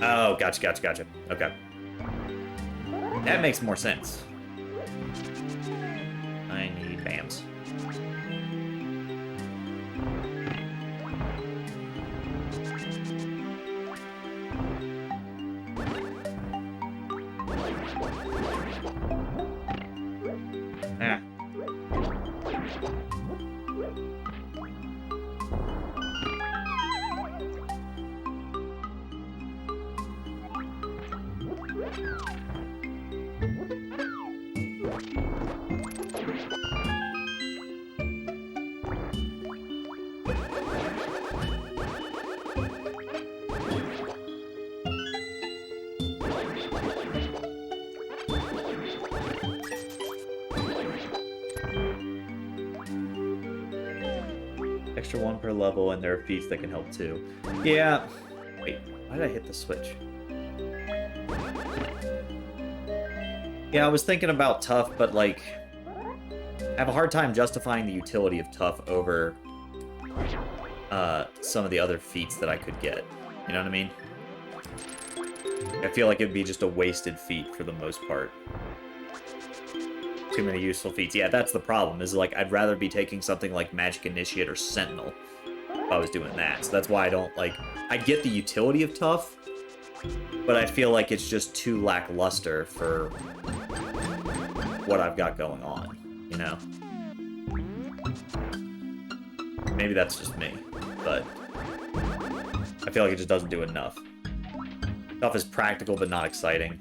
Oh, gotcha. Okay. That makes more sense. I need BAMs. Ah. Extra 1 per level, and there are feats that can help too. Yeah. Wait, why did I hit the switch? Yeah, I was thinking about Tough, but like, I have a hard time justifying the utility of Tough over some of the other feats that I could get. You know what I mean? I feel like it'd be just a wasted feat for the most part. Too many useful feats. Yeah, that's the problem, is like, I'd rather be taking something like Magic Initiate or Sentinel if I was doing that. So that's why I don't, like, I get the utility of Tough, but I feel like it's just too lackluster for what I've got going on, you know? Maybe that's just me, but I feel like it just doesn't do enough. Tough is practical but not exciting.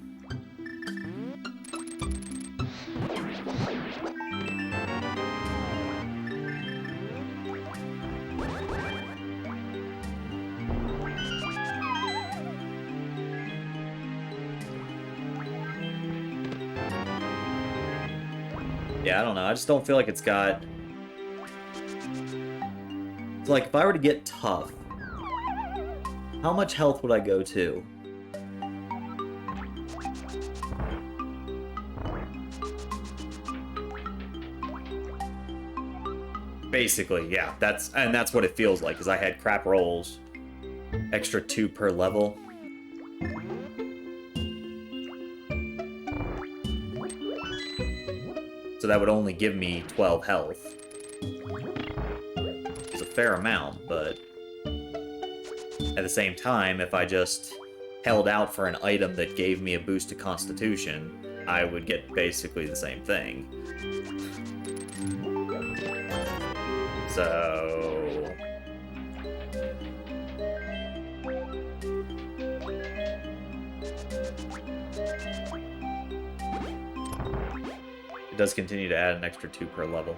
Yeah, I don't know. I just don't feel like it's got... It's like, if I were to get Tough, how much health would I go to? Basically, yeah. That's what it feels like, because I had crap rolls. Extra 2 per level. So that would only give me 12 health. It's a fair amount, but at the same time, if I just held out for an item that gave me a boost to Constitution, I would get basically the same thing. So... it does continue to add an extra 2 per level.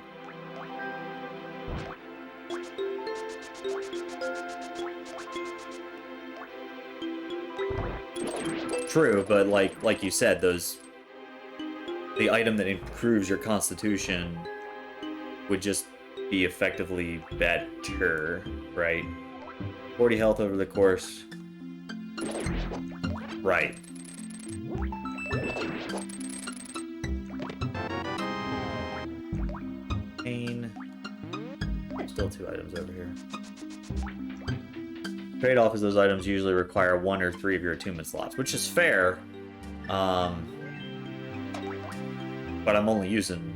True, but like you said, the item that improves your Constitution would just be effectively better, right? 40 health over the course. Right. Pain. Still 2 items over here. Trade-off is those items usually require 1 or 3 of your attunement slots, which is fair. But I'm only using...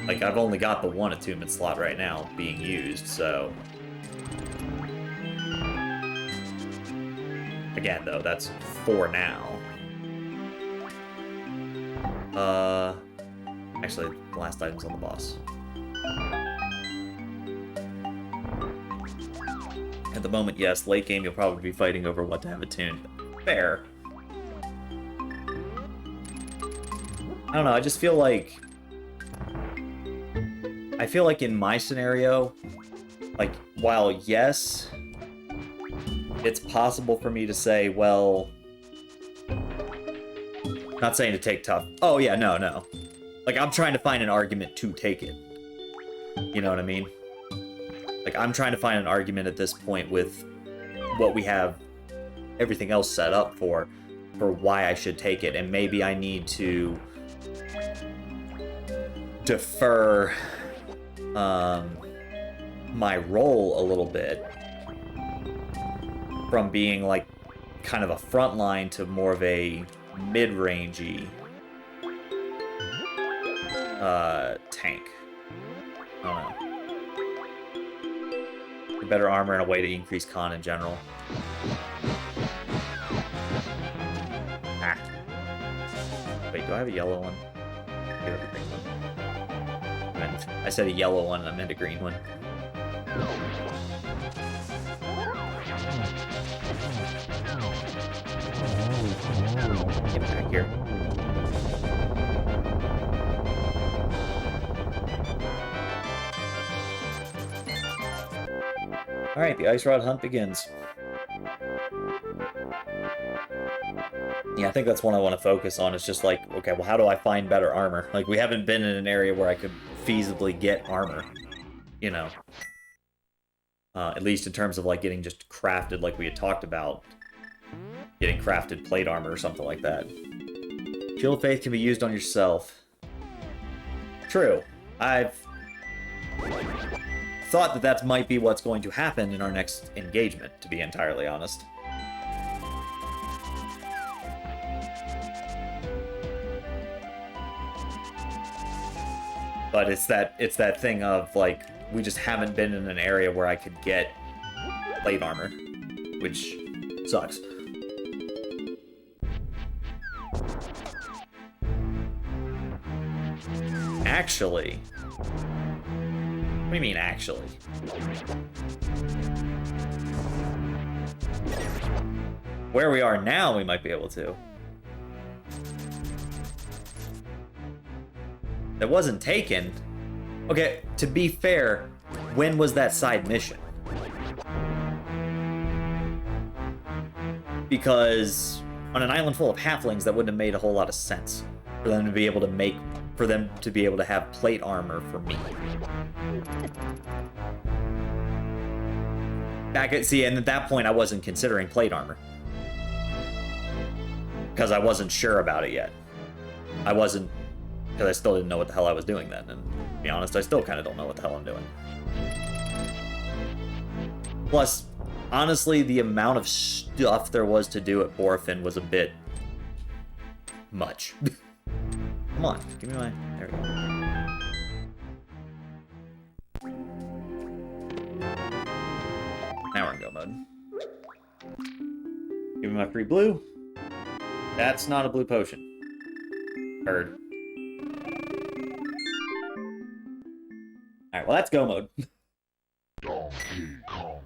Like, I've only got the 1 attunement slot right now being used, so... Again, though, that's 4 now. Actually, the last item's on the boss. At the moment, yes. Late game, you'll probably be fighting over what to have attuned. Fair. I don't know, I just feel like... I feel like in my scenario, like, while yes, it's possible for me to say, well... Not saying to take tough. Oh, yeah, no. Like, I'm trying to find an argument to take it. You know what I mean? Like, I'm trying to find an argument at this point with what we have everything else set up for why I should take it. And maybe I need to defer my role a little bit from being, like, kind of a front line to more of a mid-rangey tank. I don't know. Better armor and a way to increase con in general. Ah. Wait, do I have a yellow one? I have a green one. I said a yellow one, and I meant a green one. Get back here. Alright, the Ice Rod hunt begins. Yeah, I think that's one I want to focus on. It's just like, okay, well, how do I find better armor? Like, we haven't been in an area where I could feasibly get armor, you know. At least in terms of, like, getting just crafted like we had talked about. Getting crafted plate armor or something like that. Shield of Faith can be used on yourself. True. I've thought that that might be what's going to happen in our next engagement, to be entirely honest. But it's that thing of, like, we just haven't been in an area where I could get plate armor, which sucks. Actually... What do you mean, actually? Where we are now, we might be able to. That wasn't taken. Okay, to be fair, when was that side mission? Because on an island full of halflings, that wouldn't have made a whole lot of sense for them to be able to have plate armor for me. And at that point, I wasn't considering plate armor. Because I wasn't sure about it yet. Because I still didn't know what the hell I was doing then. And to be honest, I still kind of don't know what the hell I'm doing. Plus, honestly, the amount of stuff there was to do at Borfin was a bit much. Come on, give me my... There we go. Now we're in go mode. Give me my free blue. That's not a blue potion. Heard. Alright, well that's go mode. Donkey Kong.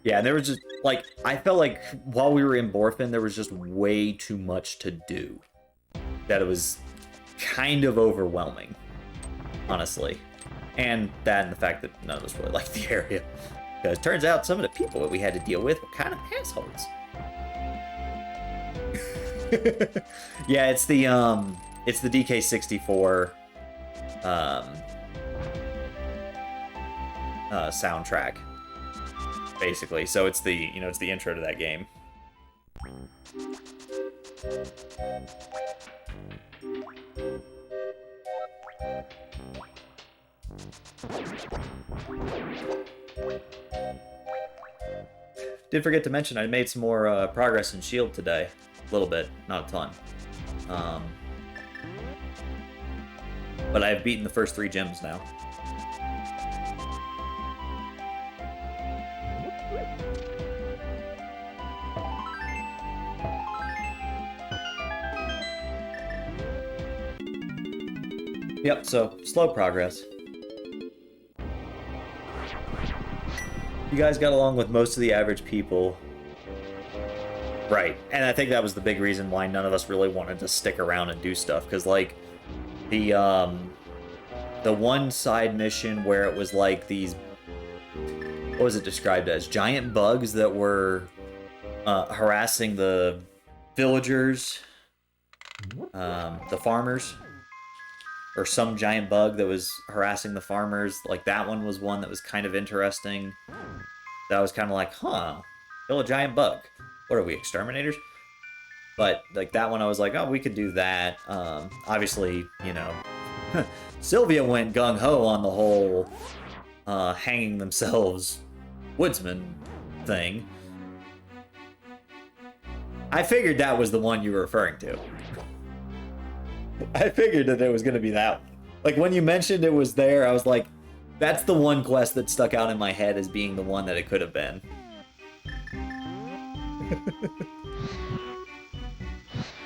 Yeah, and there was just, like, I felt like while we were in Borfin, there was just way too much to do. That it was kind of overwhelming, honestly. And that and the fact that none of us really liked the area. Because it turns out some of the people that we had to deal with were kind of assholes. Yeah, it's the DK64 soundtrack, basically. So it's the, you know, it's the intro to that game. Did forget to mention I made some more progress in Shield today. A little bit, not a ton. But I've beaten the first 3 gyms now. Yep, so slow progress. You guys got along with most of the average people. Right, and I think that was the big reason why none of us really wanted to stick around and do stuff, because, like, the one side mission where it was, like, these... What was it described as? Giant bugs that were harassing the villagers, the farmers, or some giant bug that was harassing the farmers. Like, that one was one that was kind of interesting. That was kind of like, huh, kill a giant bug. What are we, exterminators? But, like, that one I was like, oh, we could do that. Obviously, you know, Sylvia went gung-ho on the whole hanging themselves woodsman thing. I figured that was the one you were referring to. I figured that it was going to be that one. Like, when you mentioned it was there, I was like, that's the one quest that stuck out in my head as being the one that it could have been.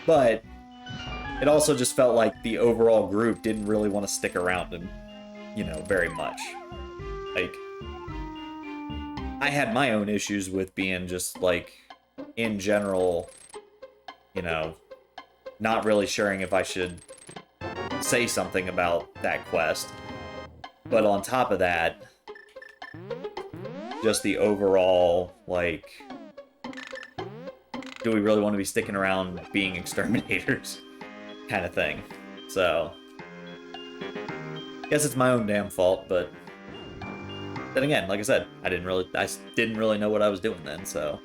But it also just felt like the overall group didn't really want to stick around and, you know, very much. Like, I had my own issues with being just, like, in general, you know, not really sure if I should say something about that quest. But on top of that, just the overall, like, do we really want to be sticking around being exterminators kind of thing. So, guess it's my own damn fault, but then again, like I said, I didn't really know what I was doing then, so.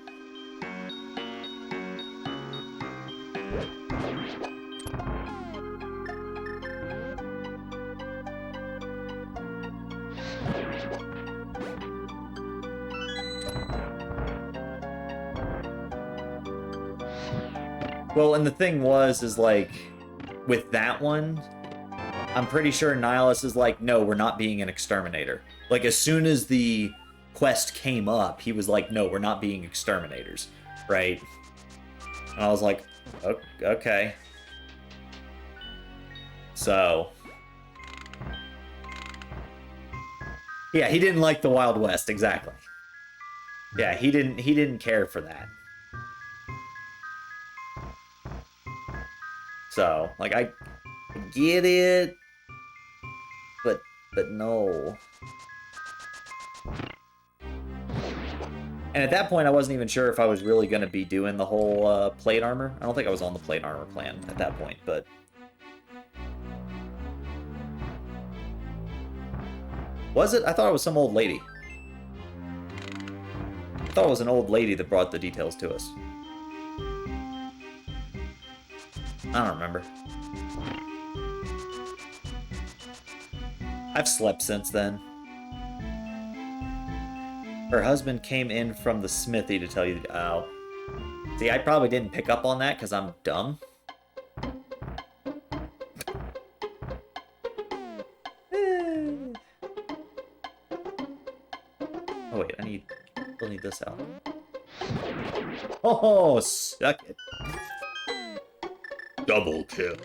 Well, and the thing is like, with that one, I'm pretty sure Nihilus is like, no, we're not being an exterminator. Like, as soon as the quest came up, he was like, no, we're not being exterminators, right? And I was like, okay. So, yeah, he didn't like the Wild West, exactly. Yeah, he didn't care for that. So, like, I get it, but no. And at that point, I wasn't even sure if I was really going to be doing the whole plate armor. I don't think I was on the plate armor plan at that point, but... Was it? I thought it was some old lady. I thought it was an old lady that brought the details to us. I don't remember. I've slept since then. Her husband came in from the smithy to tell you... Oh. See, I probably didn't pick up on that because I'm dumb. Oh, wait, I still need this out. Oh, suck it. Double kill.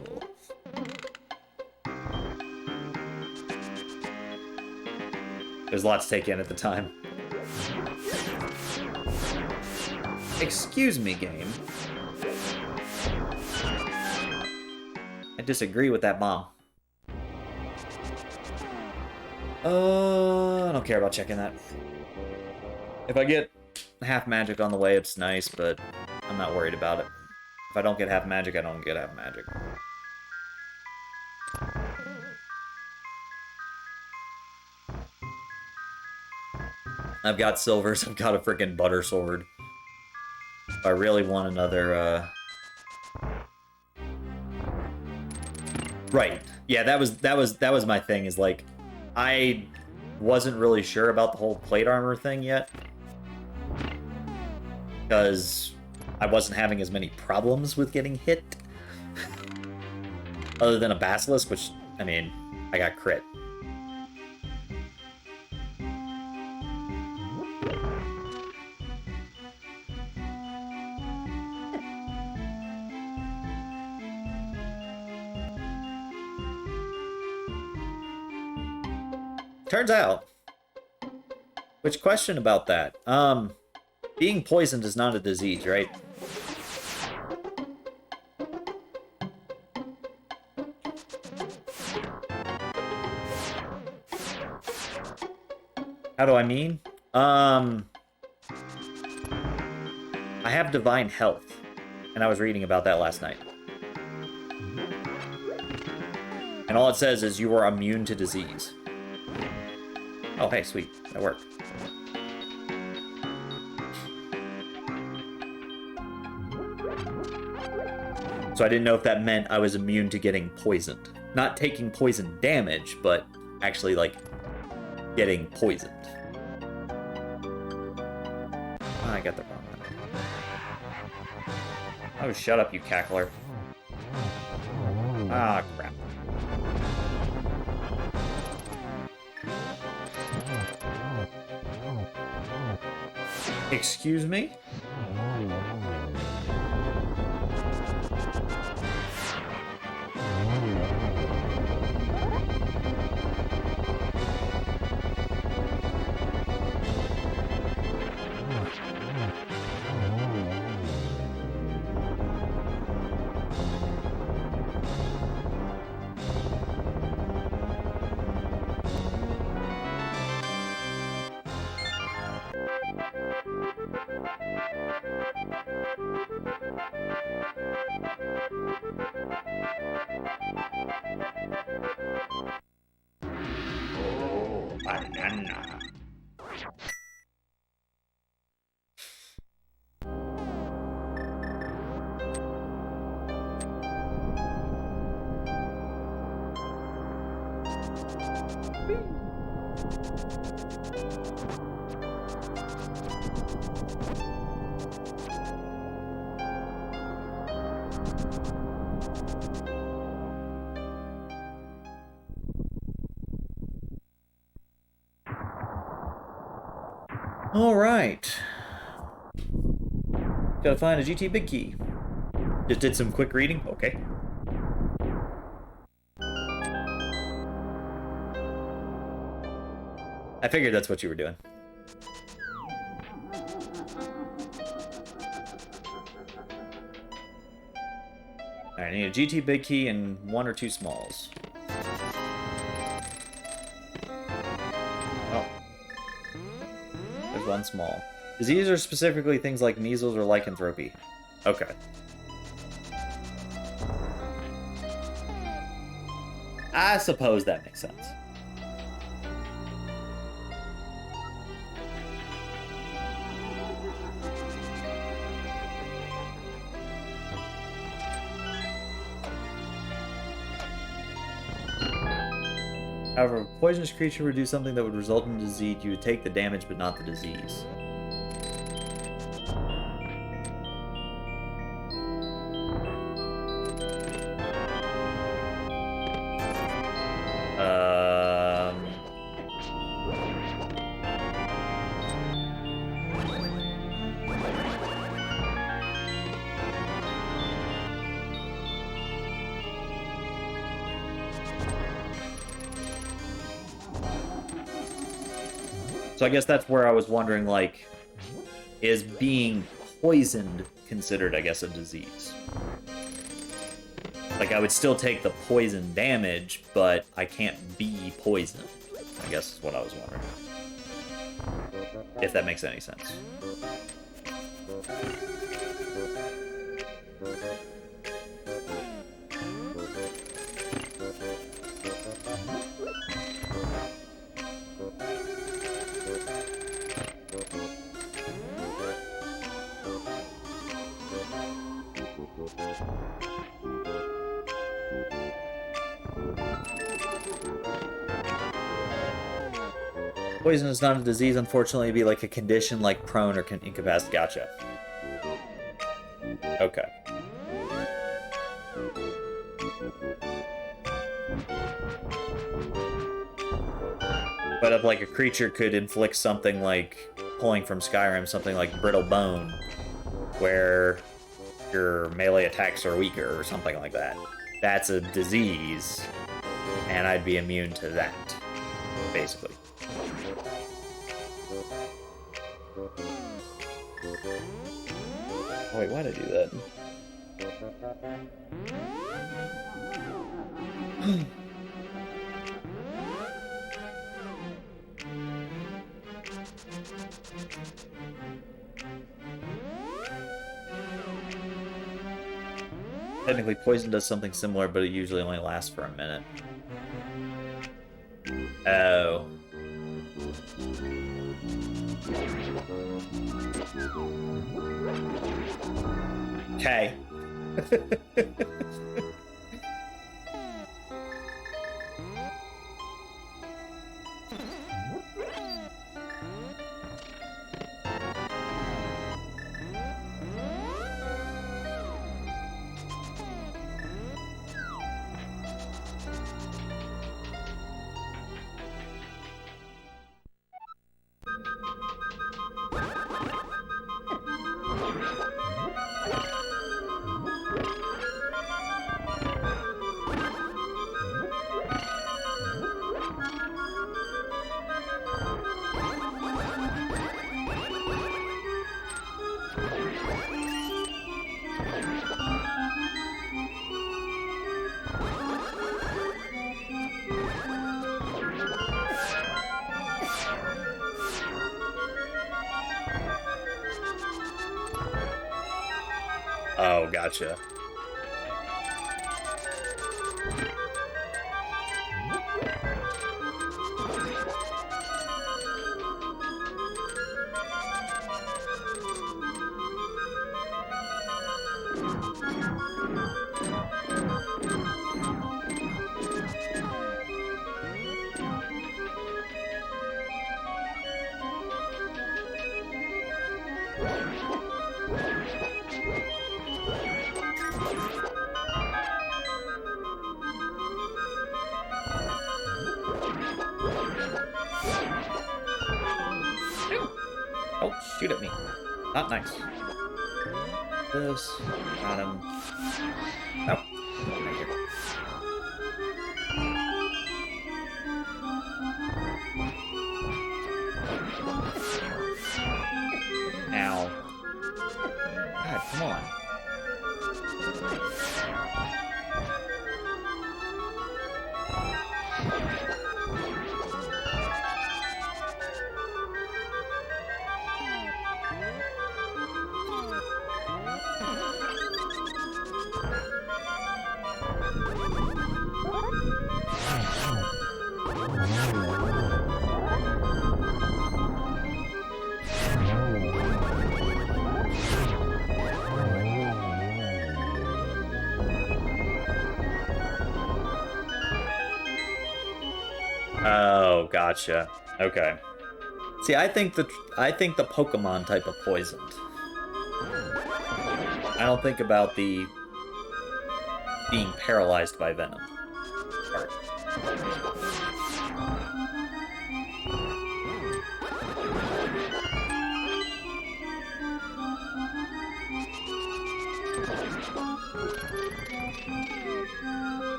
There's a lot to take in at the time. Excuse me, game. I disagree with that bomb. I don't care about checking that. If I get half magic on the way, it's nice, but I'm not worried about it. If I don't get half magic, I don't get half magic. I've got silvers, I've got a freaking butter sword. If I really want another, Right. Yeah, that was my thing, is like, I wasn't really sure about the whole plate armor thing yet. Because I wasn't having as many problems with getting hit. Other than a basilisk, which, I mean, I got crit. Turns out, which question about that? Being poisoned is not a disease, right? How do I mean? I have divine health, and I was reading about that last night. And all it says is you are immune to disease. Oh, hey, sweet. That worked. So I didn't know if that meant I was immune to getting poisoned. Not taking poison damage, but actually, like, getting poisoned. Oh, I got the wrong one. Oh, shut up, you cackler. Ah, crap. Excuse me? Banana. All right. Gotta find a GT big key. Just did some quick reading. Okay. I figured that's what you were doing. Alright, I need a GT big key and 1 or 2 smalls. Oh. There's 1 small. Diseases are specifically things like measles or lycanthropy. Okay. I suppose that makes sense. However, if a poisonous creature would do something that would result in disease, you would take the damage but not the disease. So I guess that's where I was wondering, like, is being poisoned considered, I guess, a disease? Like, I would still take the poison damage, but I can't be poisoned, I guess is what I was wondering. If that makes any sense. Poison is not a disease, unfortunately. It'd be like a condition like prone or incapacitated. Gotcha. Okay. But if like a creature could inflict something like pulling from Skyrim, something like brittle bone, where your melee attacks are weaker or something like that, that's a disease, and I'd be immune to that, basically. Oh, wait, why'd I do that? Technically, poison does something similar, but it usually only lasts for a minute. Oh. Okay. Oh, gotcha. Oh, shoot at me. Not nice. This. Got him. Oh. Thank you. Ow. God, come on. Oh, gotcha. Okay. See, I think the Pokemon type of poisoned. I don't think about the being paralyzed by venom part.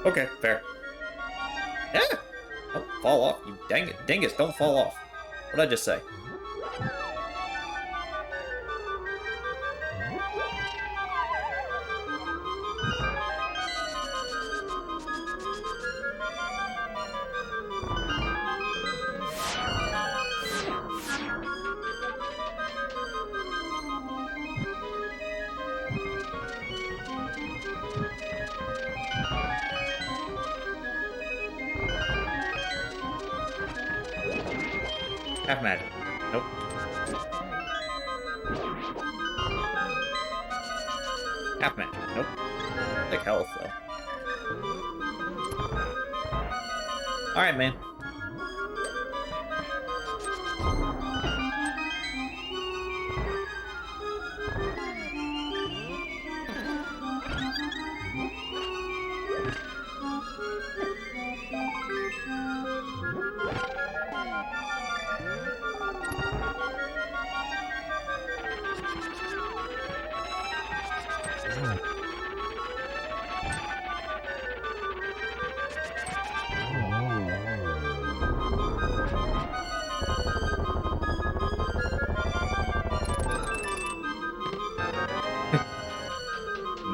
Okay, fair. Yeah! Don't fall off, you dang it. Dingus, don't fall off. What did I just say? Half magic. Nope. Half magic. Nope. Like health, though. Alright, man.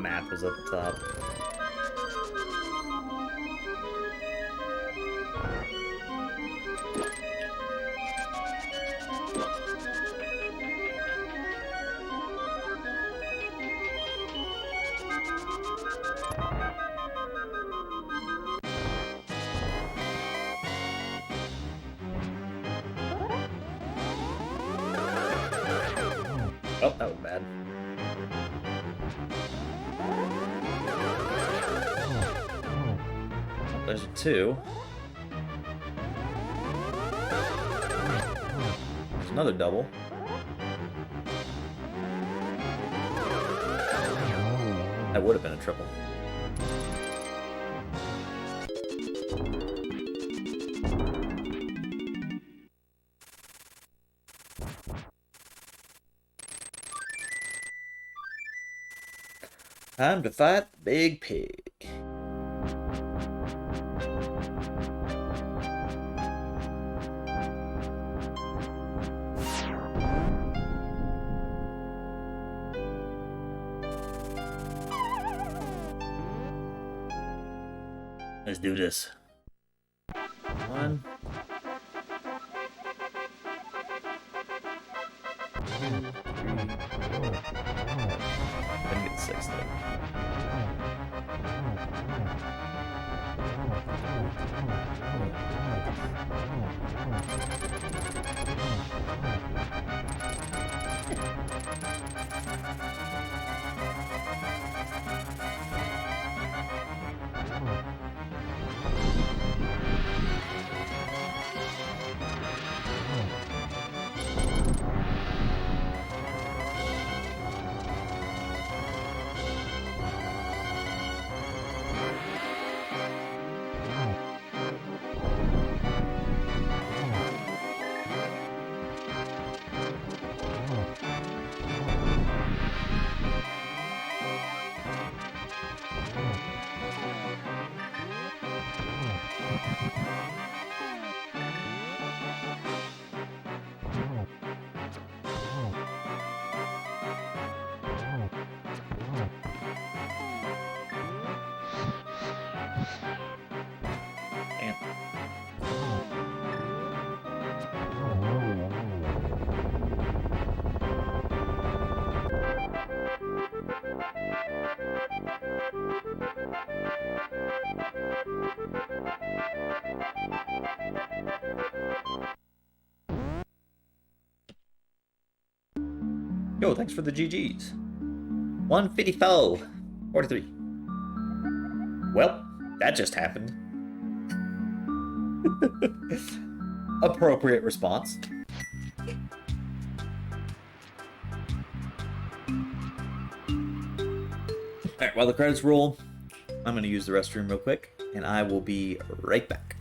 Map is at the top. Oh, that was bad. There's a 2. There's another double. That would have been a triple. Time to fight the big pig. Let's do this. 1. 2, 3. Didn't get 6 though. Yo, thanks for the GGs. 154. 43. Well, that just happened. Appropriate response. Alright, while the credits roll, I'm going to use the restroom real quick, and I will be right back.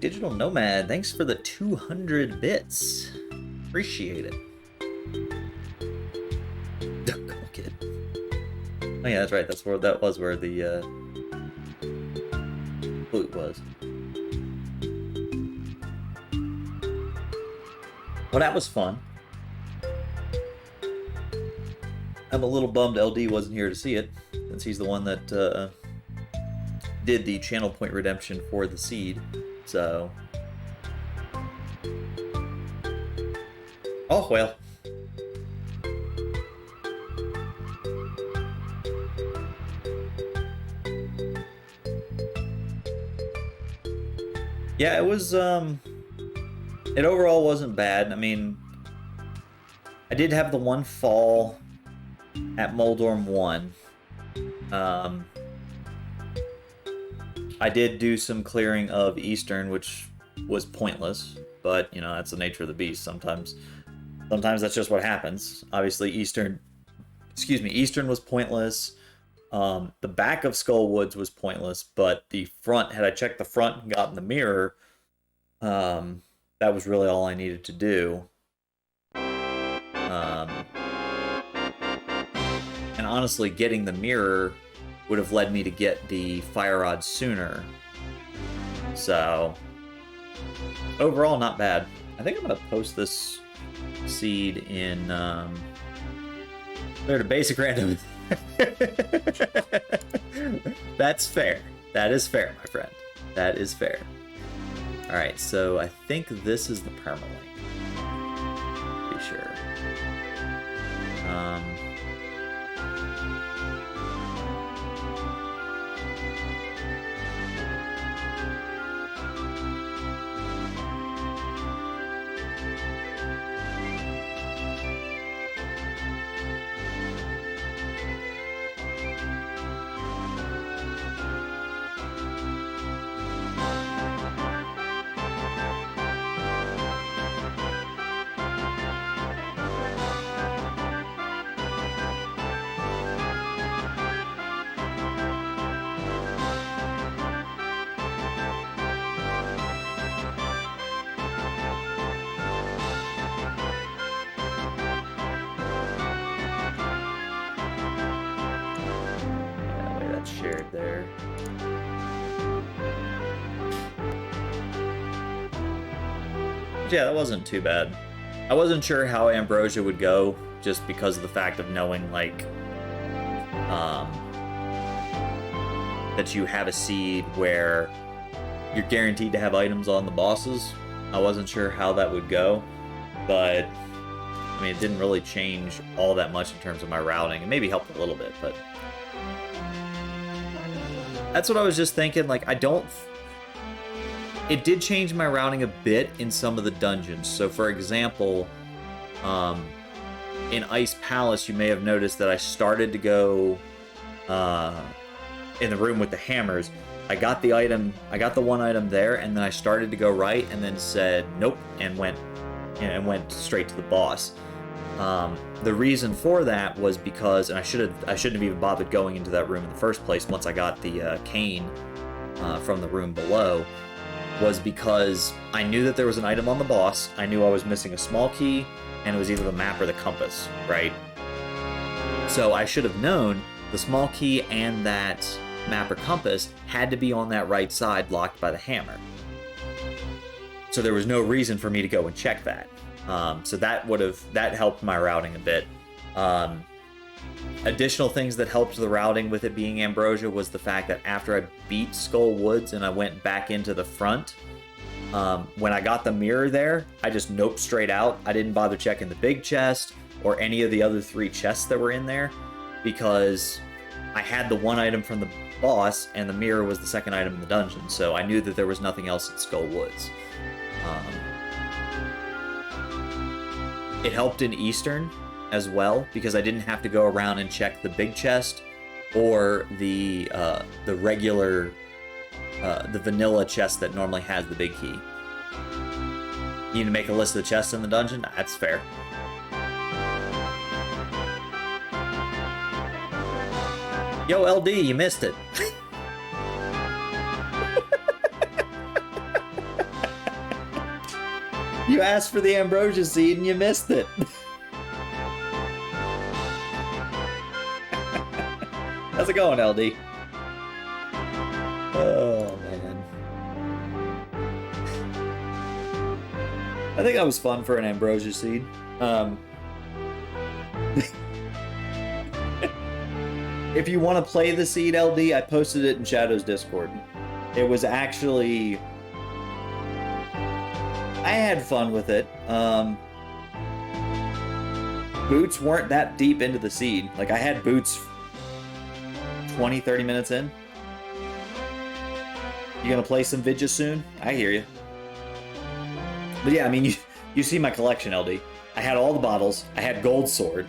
Digital Nomad, thanks for the 200 bits. Appreciate it. Come on, kid. Oh yeah, that's right. That was where the flute was. Well, that was fun. I'm a little bummed LD wasn't here to see it, since he's the one that did the channel point redemption for the seed. So, oh well. Yeah, it was, it overall wasn't bad. I mean, I did have the one fall at Moldorm 1. I did do some clearing of Eastern, which was pointless, but, you know, that's the nature of the beast. Sometimes that's just what happens. Obviously, Eastern was pointless. The back of Skull Woods was pointless, but the front, had I checked the front and gotten the mirror, that was really all I needed to do. And honestly, getting the mirror would have led me to get the fire rod sooner. So, overall, not bad. I think I'm going to post this seed in there to basic random. That's fair. That is fair, my friend. That is fair. Alright, so I think this is the permalink. Pretty sure. Shared there. Yeah, that wasn't too bad. I wasn't sure how Ambrosia would go, just because of the fact of knowing, like, that you have a seed where you're guaranteed to have items on the bosses. I wasn't sure how that would go, but I mean, it didn't really change all that much in terms of my routing. It maybe helped a little bit, but that's what I was just thinking. Like, it did change my routing a bit in some of the dungeons. So, for example, in Ice Palace, you may have noticed that I started to go in the room with the hammers. I got the one item there, and then I started to go right, and then said nope, and went straight to the boss. The reason for that was because, and I shouldn't have even bothered going into that room in the first place once I got the cane from the room below, was because I knew that there was an item on the boss. I knew I was missing a small key, and it was either the map or the compass, right? So I should have known the small key and that map or compass had to be on that right side, blocked by the hammer. So there was no reason for me to go and check that. So that helped my routing a bit. Additional things that helped the routing with it being Ambrosia was the fact that after I beat Skull Woods and I went back into the front, when I got the mirror there, I just noped straight out. I didn't bother checking the big chest or any of the other 3 chests that were in there, because I had the one item from the boss and the mirror was the second item in the dungeon, so I knew that there was nothing else at Skull Woods. It helped in Eastern as well, because I didn't have to go around and check the big chest or the regular, the vanilla chest that normally has the big key. You need to make a list of the chests in the dungeon? That's fair. Yo, LD, you missed it. You asked for the Ambrosia seed and you missed it. How's it going, LD? Oh, man. I think that was fun for an Ambrosia seed. If you want to play the seed, LD, I posted it in Shadow's Discord. It was actually... I had fun with it. Boots weren't that deep into the seed. Like, I had boots 20, 30 minutes in. You gonna play some Vidya soon? I hear you. But yeah, I mean, you see my collection, LD. I had all the bottles. I had Gold Sword.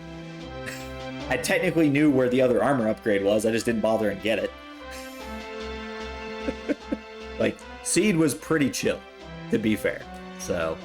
I technically knew where the other armor upgrade was. I just didn't bother and get it. Like, seed was pretty chill, to be fair. So,